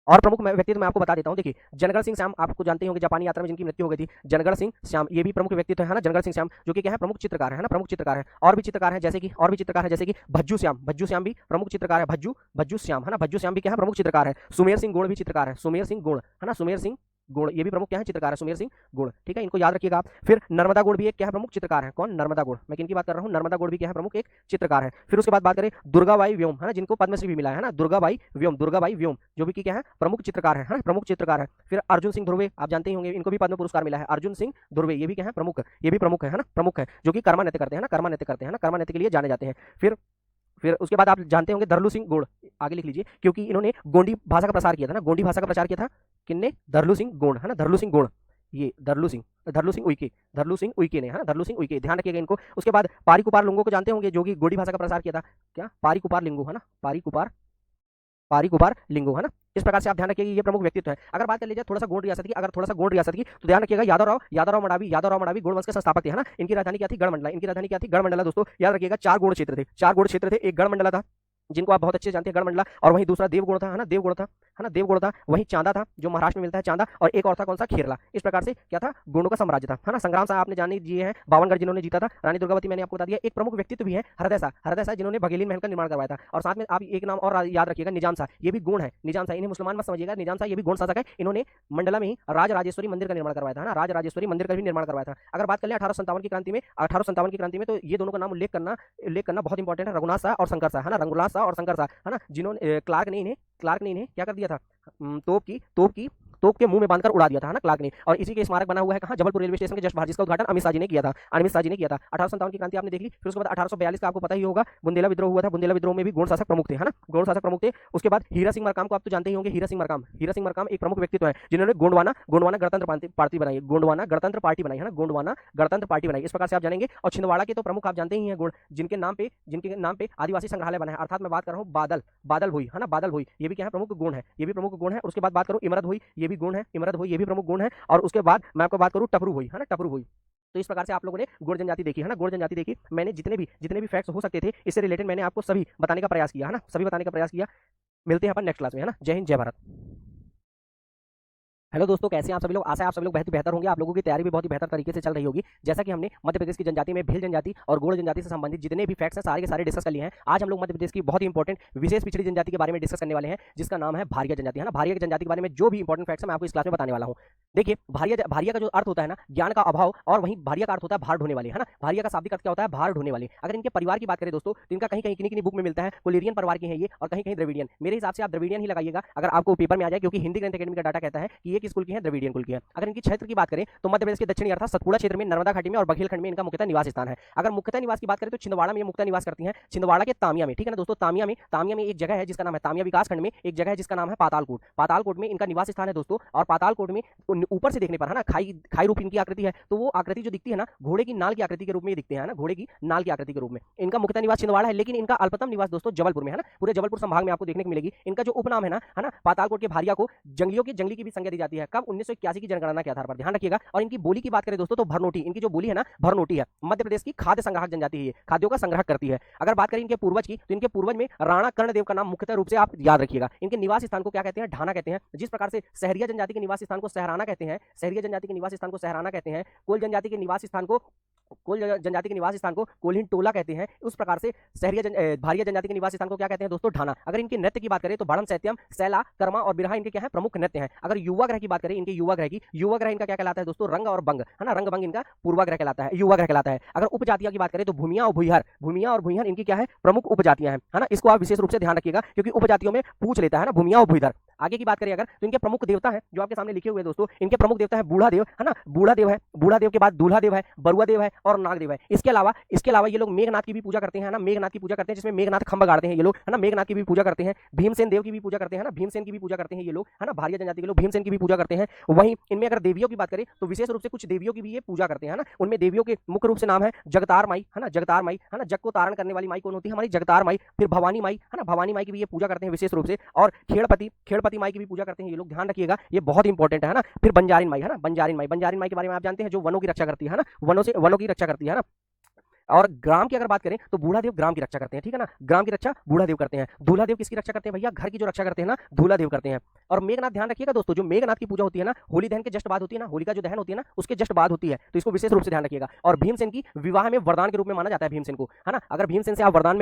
और प्रमुख व्यक्ति तो मैं आपको बता देता हूँ। देखिए जनगण सिंह श्याम आपको जानते ही होंगे, जापानी यात्रा में जिनकी मृत्यु हो गई थी, जनगण सिंह श्याम, ये भी प्रमुख व्यक्तित्व है ना, जनगण सिंह श्याम, जो कि क्या है, प्रमुख चित्रकार है ना, प्रमुख चित्रकार है। और भी चित्रकार है जैसे कि, और भी चित्रकार है जैसे कि भज्जू श्याम, भज्जू श्याम भी प्रमुख चित्रकार है, भज्जू भज्जू श्याम है ना, भज्जू श्याम भी क्या है, प्रमुख चित्रकार है। सुमेर सिंह गुण भी चित्रकार है, सुमेर सिंह गुण है ना, सुमेर सिंह गुण, ये भी प्रमुख क्या है, चित्रकार है, सुमेर सिंह गुण, ठीक है, इनको याद रखिएगा आप। फिर नर्मदा गुण भी एक क्या है, प्रमुख चित्रकार है, कौन, नर्मदा गुण, मैं किनकी बात कर रहा हूँ, नर्मदा गुण भी क्या है, प्रमुख एक चित्रकार है। फिर उसके बाद बात करें दुर्गाबाई व्योम है ना, जिनको पद्मश्री भी मिला है ना, दुर्गाबाई व्योम, दुर्गाबाई व्योम, जो भी क्या है, प्रमुख चित्रकार है ना, प्रमुख चित्रकार है। फिर अर्जुन सिंह ध्रुवे आप जानते ही होंगे, इनको भी पद्म पुरस्कार मिला है, अर्जुन सिंह ध्रुवे, ये भी क्या है, प्रमुख, ये भी प्रमुख है ना, प्रमुख है, जो कि कर्मा नृत्य करते हैं ना, कर्मा नृत्य करते हैं ना, कर्मा नृत्य के लिए जाने जाते हैं। फिर उसके बाद आप जानते होंगे धरलू सिंह गोंड, आगे लिख लीजिए, क्योंकि इन्होंने गोंडी भाषा का प्रसार किया था ना, गोंडी भाषा का प्रचार किया था किनने, धरलू सिंह गोंड है ना, धरलू सिंह गोंड, ये धरलू सिंह उइके, धरलू सिंह उइके ने है ना, धरलू सिंह उइके, ध्यान रखिएगा इनको। उसके बाद पारी कुपार लिंगो को जानते होंगे, जो कि गोंडी भाषा का प्रसार किया था, क्या, पारी कुपार लिंगो है ना, पारी कुपार लिंगो है ना। इस प्रकार से आप ध्यान रखिएगा, ये प्रमुख व्यक्तित्व है। अगर बात कर लीजिए थोड़ा सा गोंड रियासत की, अगर थोड़ा सा गोंड रियासत की, तो ध्यान रखिएगा यादव राव मडावी गोंड वंश के संस्थापक थे है ना। इनकी राजधानी क्या थी, गढ़मंडला, इनकी राजधानी क्या थी, गढ़मंडला। दोस्तों याद रखिएगा 4 गोंड क्षेत्र थे, 4 गोंड क्षेत्र थे, एक गढ़मंडला था जिनको आप बहुत अच्छे से जानते हैं, गढ़मंडला, और वहीं दूसरा देवगुण था है ना, देवगुण था है ना, देवगुण था, वहीं चांदा था जो महाराष्ट्र में मिलता है, चांदा, और एक और था कौन सा, खेरला। इस प्रकार से क्या था, गोंडों का साम्राज्य था है ना। संग्राम साहब आपने जाने दिए हैं, 52 जिन्होंने जीता था, रानी दुर्गावती मैंने आपको बता दिया। एक प्रमुख व्यक्तित्व भी है हरदय शाह जिन्होंने बघेलीन महल का निर्माण करवाया था। और साथ में आप एक नाम और याद रखिएगा, निजाम शाह, ये भी गुण है, निजाम शाह, इन्हें मुसलमान मत समझिएगा, निजाम शाह ये भी गुण शासक है। इन्होंने मंडला में ही राज राजेश्वरी मंदिर का निर्माण करवाया था ना, राज राजेश्वरी मंदिर का भी निर्माण करवाया था। अगर बात कर ले 1857 की क्रांति में, 1857 की क्रांति में, तो ये दोनों का नाम उल्लेख करना बहुत इंपॉर्टेंट है, रघुनाथ शाह और शंकर शाह है ना, रघुनाथ शाह और शंकर शाह है ना, जिन्होंने क्लार्क ने इन्हें क्या कर दिया था, तोप के मुंह में बांधकर उड़ा दिया था ना क्लार्क ने। और इसी के स्मारक बना हुआ है कहाँ, जबलपुर रेलवे स्टेशन के जस्ट बाहर, जिसका उद्घाटन अमित शाह जी ने किया था, 1857 की क्रांति आपने देख ली। फिर उसके बाद 1842 का आपको पता ही होगा, बुंदेला विद्रोह हुआ था, बुंदेला विद्रोह में भी गोंड शासक प्रमुख थे है ना, गोंड शासक प्रमुख थे। उसके बाद हीरा सिंह मरकाम को आप तो जानते ही होंगे, हीरा सिंह मरकाम एक प्रमुख व्यक्तित्व है, जिन्होंने गोंडवाना गणतंत्र पार्टी बनाई, गोंडवाना गणतंत्र पार्टी बनाई है ना, गोंडवाना गणतंत्र पार्टी बनाई। इस प्रकार से आप जानेंगे। और छिंदवाड़ा के तो प्रमुख आप जानते ही हैं, गोंड, जिनके नाम पे आदिवासी संग्रहालय बना है, अर्थात मैं बात कर रहा हूँ बादल भोई है ना, बादल भोई, ये भी क्या है, प्रमुख गुण है, ये भी प्रमुख गुण है। उसके बाद बात करूँ इमरत भोई, ये भी गुण है, इमरत भोई ये भी प्रमुख गुण है। और उसके बाद मैं आपको बात करूँ टपरू भोई है ना, टपरू भोई। तो इस प्रकार से आप लोगों ने गोंड जनजाति देखी है ना, गोंड जनजाति देखी। मैंने जितने भी फैक्ट्स हो सकते थे इससे रिलेटेड मैंने आपको सभी बताने का प्रयास किया है ना, सभी बताने का प्रयास किया। मिलते हैं अपन नेक्स्ट क्लास में है ना। जय हिंद, जय भारत। हेलो दोस्तों, कैसे हैं आप सभी लोग। आशा है आप सभी लोग बहुत ही बेहतर होंगे, आप लोगों की तैयारी भी बहुत ही बेहतर तरीके से चल रही होगी। जैसा कि हमने मध्य प्रदेश की जनजाति में भील जनजाति और गोंड जनजाति से संबंधित जितने भी फैक्ट्स हैं सारे के सारे डिस्कस कर लिए हैं। आज हम लोग मध्य प्रदेश की बहुत ही इंपॉर्टेंट विशेष पिछड़ी जनजाति के बारे में डिस्कस करने वाले हैं, जिसका नाम है भारिया जनजाति है ना। भारिया जनजाति के बारे में जो भी इंपॉर्टेंट फैक्ट्स है मैं आपको इस क्लास में बताने वाला हूँ। देखिए भारिया का जो अर्थ होता है ना, ज्ञान का अभाव, और वहीं भारिया का अर्थ होता है भार ढोने वाले है ना। भारिया का शाब्दिक अर्थ क्या होता है, भार ढोने वाले। अगर इनके परिवार की बात करें दोस्तों, तो इनका कहीं कहीं किन्हीं बुक में मिलता है, कोलेरियन परिवार के हैं ये, और कहीं कहीं द्रविडियन। मेरे हिसाब से आप द्रविडियन ही लगाइएगा अगर आपको पेपर में आ जाए, क्योंकि हिंदी ग्रंथ अकेडमी का डाटा कहता है कि ये किस कुल की है, द्रविडियन कुल की है। अगर इनकी क्षेत्र की बात करें तो मध्य प्रदेश के दक्षिणी अर्थात सतपुड़ा क्षेत्र में, नर्मदा घाटी में और बघेलखंड में इनका मुख्यतः निवास स्थान है। अगर मुख्यतः निवास की बात करें तो छिंदवाड़ा में ये मुख्यतः निवास करती हैं, छिंदवाड़ा के तामिया में, ठीक है ना दोस्तों। तामिया में एक जगह है जिसका नाम है, तामिया विकास खंड में एक जगह है जिसका नाम है पातालकोट। पातालकोट में इनका निवास स्थान है दोस्तों। और पातालकोट में ऊपर से देखने पर है ना, खाई रूप इनकी आकृति है, तो वो आकृति जो दिखती है ना, घोड़े की नाल की आकृति के रूप में दिखते हैं ना, घोड़े की नाल की आकृति के रूप में। इनका मुख्यतः निवास छिंदवाड़ा है, लेकिन इनका अल्पतम निवास दोस्तों जबलपुर में है ना। पूरे जबलपुर संभाग में आपको देखने को मिलेगी। इनका जो उपनाम है ना पातालकोट के भारिया को जंगली की भी संज्ञा दी जाती है। कब, 1981 की जनगणना के आधार पर, ध्यान रखिएगा। और इनकी बोली की बात करें दोस्तों तो भरनोटी, इनकी जो बोली है ना भरनोटी है। मध्य प्रदेश की खाद्य संग्राहक जनजाति है, ये खाद्यों का संग्रह करती है। अगर बात करें इनके पूर्वज की, तो इनके पूर्वज में राणा कर्णदेव का नाम मुख्यतः रूप से आप याद रखिएगा। इनके निवास स्थान को क्या कहते हैं, ढाना कहते हैं। जिस प्रकार से सहरिया जनजाति के निवास स्थान को सहराना कहते हैं, सहरिया जनजाति के निवास स्थान को सहराना कहते हैं, कोल जनजाति के निवास स्थान को कोल्हिन टोला कहते हैं। उस प्रकार से भारिया जनजाति के निवास स्थान को क्या कहते हैं दोस्तों, ढाना। अगर इनके नृत्य की बात करें तो बड़म, सैत्यम, सैला, कर्मा और बिरहा इनके क्या है, प्रमुख नृत्य हैं। अगर युवा ग्रह की बात करें, इनके युवा ग्रह इनका क्या कहलाता है दोस्तों, रंग और बंग है ना, रंग बंग इनका पूर्वाग्रह कहलाता है, युवा ग्रह कहलाता है। अगर उपजातियों की बात करें तो भूमिया और भुइहर इनकी क्या है, प्रमुख उपजातियां हैं है ना। इसको आप विशेष रूप से ध्यान रखिएगा, क्योंकि उपजातियों में पूछ लेता है ना, भूमिया और भुइहर। आगे की बात करें अगर, तो इनके प्रमुख देवता है जो आपके सामने लिखे हुए दोस्तों, इनके प्रमुख देवता है बूढ़ा देव है ना, बूढ़ा देव के बाद दूल्हा देव है, बरुआ देव है और नाग देव है। इसके अलावा ये लोग मेघनाथ की भी पूजा करते हैं ना, मेघनाथ की पूजा करते हैं, जिसमें मेघनाथ खंभ गाड़ते हैं ये लोग है ना, मेघनाथ की भी पूजा करते हैं। भीमसेन देव की भी पूजा करते हैं ना, भीमसेन की भी पूजा करते हैं ये लोग है ना, भारिया जनजाति के लोग भीमसेन की भी पूजा करते हैं। वहीं इनमें अगर देवियों की बात करें तो विशेष रूप से कुछ देवियों की भी ये पूजा करते हैं ना। उनमें देवियों के मुख्य रूप से नाम है जगतार माई है ना, जगतार माई है ना, जग को तारण करने वाली माई कौन होती है, हमारी जगतार माई। फिर भवानी माई है ना, भवानी माई की भी ये पूजा करते हैं विशेष रूप से। और खेड़पति माई की भी पूजा करते हैं ये लोग, ध्यान रखिएगा, ये बहुत इंपॉर्टेंट है ना। फिर बंजारिन माई है ना, बंजारिन माई के बारे में आप जानते हैं, जो वनों की रक्षा करती है ना, वनों की रक्षा करती है ना। और ग्राम की अगर बात करें तो बूढ़ा देव ग्राम की रक्षा करते हैं, ठीक है ना, ग्राम की रक्षा बूढ़ा देव करते हैं। दूल्हा देव किसकी रक्षा करते हैं भैया, घर की जो रक्षा करते हैं ना दूल्हा देव करते हैं। और मेघनाथ ध्यान रखिएगा दोस्तों, जो मेघनाथ की पूजा होती है ना होली दहन के जस्ट बाद होती है ना, होलिका जो दहन होती है ना उसके जस्ट बाद होती है, तो इसको विशेष रूप से ध्यान रखिएगा। और भीमसेन की विवाह में वरदान के रूप में माना जाता है भीमसेन को, है ना, अगर भीमसेन से आप वरदान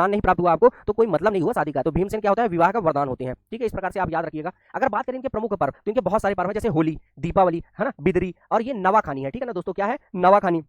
नहीं प्राप्त हुआ आपको तो कोई मतलब नहीं हुआ शादी का, तो भीमसेन क्या होता है, विवाह का वरदान होते हैं, ठीक है, इस प्रकार से आप याद रखिएगा। अगर बात करें इनके प्रमुख पर्व तो इनके बहुत सारे पर्व है, जैसे होली, दीपावली, है ना, बिदरी और ये नवाखानी है, ठीक है ना दोस्तों, क्या है, नवाखानी,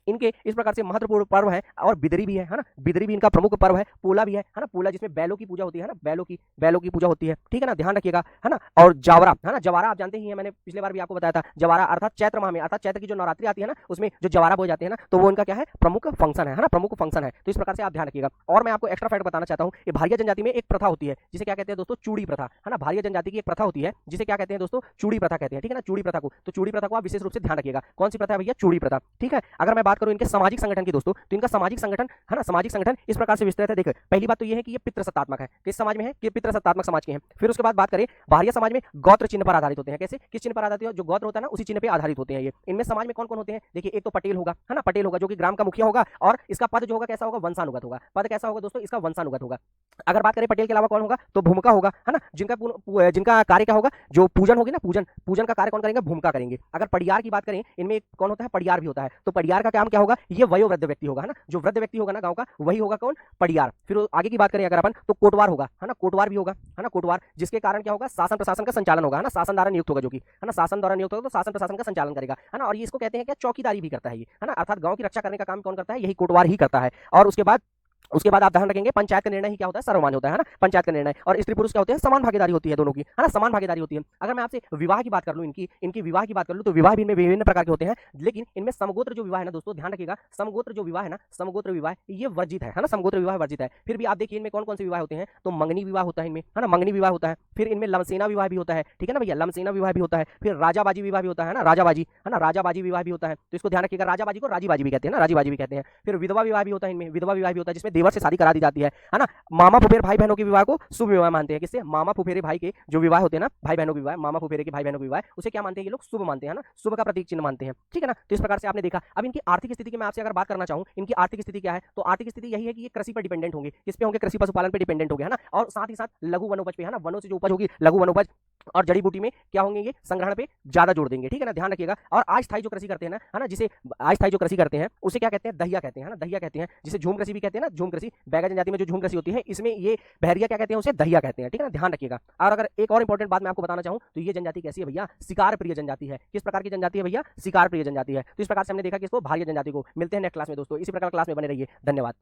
इनके इस प्रकार से महत्वपूर्ण पर्व है। और बिदरी भी है ना, बिदरी भी इनका प्रमुख पर्व है। पोला भी है ना, पोला जिसमें बैलों की पूजा होती है ना, बैलों की पूजा होती है, ठीक है ना, ध्यान रखिएगा, है ना। और जवारा, है ना, जवारा आप जानते ही हैं, मैंने पिछले बार भी आपको बताया था, जवारा अर्थात चैत्र माह में, अर्थात चैत्र की जो नवरात्रि आती है ना उसमें जो जवारा बोए जाते हैं ना, तो वो इनका क्या है, प्रमुख फंक्शन है ना, प्रमुख फंक्शन है, तो इस प्रकार से आप ध्यान रखिएगा। और मैं आपको एक्स्ट्रा फैक्ट बताना चाहता हूँ, ये भारिया जनजाति में एक प्रथा होती है जिसे क्या कहते हैं दोस्तों, चूड़ी प्रथा, है ना, भारिया जनजाति की एक प्रथा होती है जिसे क्या कहते हैं दोस्तों, चूड़ी प्रथा कहते हैं, ठीक है ना, चूड़ी प्रथा को, तो चूड़ी प्रथा को आप विशेष रूप से ध्यान रखिएगा। कौन सी प्रथा है भैया, चूड़ी प्रथा, ठीक है। अगर मैं बात करूं इनके सामाजिक संगठन की दोस्तों, तो इनका सामाजिक संगठन, है ना, सामाजिक संगठन इस प्रकार से विस्तृत है। देखो पहली बात तो ये है कि ये पितृसत्तात्मक है, किस समाज में है, कि पितृसत्तात्मक समाज के हैं। फिर उसके बाद बात करें भारिया समाज में गोत्र चिन्ह पर आधारित होते हैं, कैसे, किस चिन्ह पर आधारित होते हैं, जो गोत्र होता है ना उसी चिन्ह पे आधारित होते हैं ये। इनमें समाज में कौन कौन होते हैं, देखिए एक तो पटेल होगा, है ना, पटेल होगा जो कि ग्राम का मुखिया होगा, और इसका पद जो होगा कैसा होगा, वंशानुगत होगा, पद कैसा होगा दोस्तों, इसका वंशानुगत होगा। अगर बात करें पटेल के अलावा कौन होगा, तो भूमिका होगा, है ना, जिनका कार्य क्या होगा, जो पूजन होगी ना, पूजन का कार्य कौन करेंगे, भूमिका करेंगे। अगर पड़ियार की बात करें, इनमें कौन होता है, पड़ियार भी होता है, तो पड़ियार का काम क्या होगा, ये वयोवृद्ध व्यक्ति होगा, है ना, जो वृद्ध व्यक्ति होगा ना गांव का, वही होगा कौन, पड़ियार। फिर आगे की बात करें अगर अपन, तो कोटवार होगा, है ना, कोटवार भी होगा, है ना, कोटवार, जिसके कारण क्या होगा, शासन प्रशासन का संचालन होगा, है ना, शासन द्वारा नियुक्त होगा, जो कि है ना, शासन द्वारा नियुक्त होगा तो शासन प्रशासन का संचालन करेगा, है ना। और ये इसको कहते हैं क्या, चौकीदारी भी करता है ये, है ना, अर्थात गांव की रक्षा करने का काम कौन करता है, यही कोटवार ही करता है। और उसके बाद आप ध्यान रखेंगे, पंचायत का निर्णय ही क्या होता है, सर्वमान्य होता है ना, पंचायत का निर्णय। और स्त्री पुरुष क्या होते हैं, समान भागीदारी होती है दोनों की, है ना, समान भागीदारी होती है। अगर मैं आपसे विवाह की बात कर लूं, इनकी विवाह की बात कर लूं, तो विवाह भी इनमें विभिन्न प्रकार के होते हैं, लेकिन इनमें समगोत्र जो विवाह है ना दोस्तों, ध्यान रखिएगा, समगोत्र जो विवाह है ना, समगोत्र विवाह ये वर्जित है ना, समगोत्र विवाह वर्जित है। फिर भी आप देखिए इनमें कौन कौन से विवाह होते हैं, तो मंगनी विवाह होता है इनमें, है ना, मंगनी विवाह होता है। फिर इनमें लमसेना विवाह भी होता है, ठीक है ना भैया, लमसेना विवाह भी होता है। फिर राजाबाजी विवाह भी होता है ना, राजाबाजी, है ना, राजाबाजी विवाह भी होता है, तो इसको ध्यान रखिएगा। राजाबाजी को राजीबाजी भी कहते हैं ना, राजीबाजी भी कहते हैं। फिर विधवा विवाह भी होता है इनमें, विधवा विवाह भी होता है जिसमें देवर से शादी करा दी जाती है ना। मामा फुफेर भाई बहनों के विवाह को शुभ विवाह मानते हैं, किससे, मामा फुफेरे भाई के जो विवाह होते हैं ना, भाई बहनों के विवाह, मामा फुफेरे के भाई बहनों के विवाह, उसे क्या मानते हैं ये लोग, शुभ मानते हैं ना, शुभ का प्रतीक चिन्ह मानते हैं, ठीक है ना। तो इस प्रकार से आपने देखा। अब इनकी आर्थिक स्थिति की मैं आपसे अगर बात करना चाहूं, इनकी आर्थिक स्थिति क्या है, तो आर्थिक स्थिति यही है कि ये कृषि पर डिपेंडेंट होंगे, किस पे होंगे, कृषि पशुपालन पे डिपेंडेंट होंगे, है ना। और साथ ही साथ लघु वनोपज पे, है ना, वनों से जो उपज होगी लघु वनोपज, और जड़ी बूटी में क्या होंगे, ये संग्रहण पे ज्यादा जोड़ देंगे, ठीक है ना, ध्यान रखिएगा। और अस्थायी जो कृषि करते हैं ना, है ना, जिसे अस्थायी जो कृषि करते हैं उसे क्या कहते हैं, दहिया कहते हैं, है ना, दहिया कहते हैं, जिसे झूम कृषि भी कहते हैं ना, झूम कृषि, बैगा जनजाति में जो झूम कृषि होती है इसमें ये बहरिया क्या कहते हैं, उसे दहिया कहते हैं, ठीक है ना, ध्यान रखिएगा। और अगर एक और इंपॉर्टेंट बात मैं आपको बताना चाहूं, तो ये जनजाति कैसी है भैया, शिकार प्रिय जनजाति है। किस प्रकार की जनजाति है भैया, शिकार प्रिय जनजाति है। तो इस प्रकार से हमने देखा कि इसको भारिया जनजाति को। मिलते हैं नेक्स्ट क्लास में दोस्तों, इसी प्रकार क्लास में बने रहिए, धन्यवाद।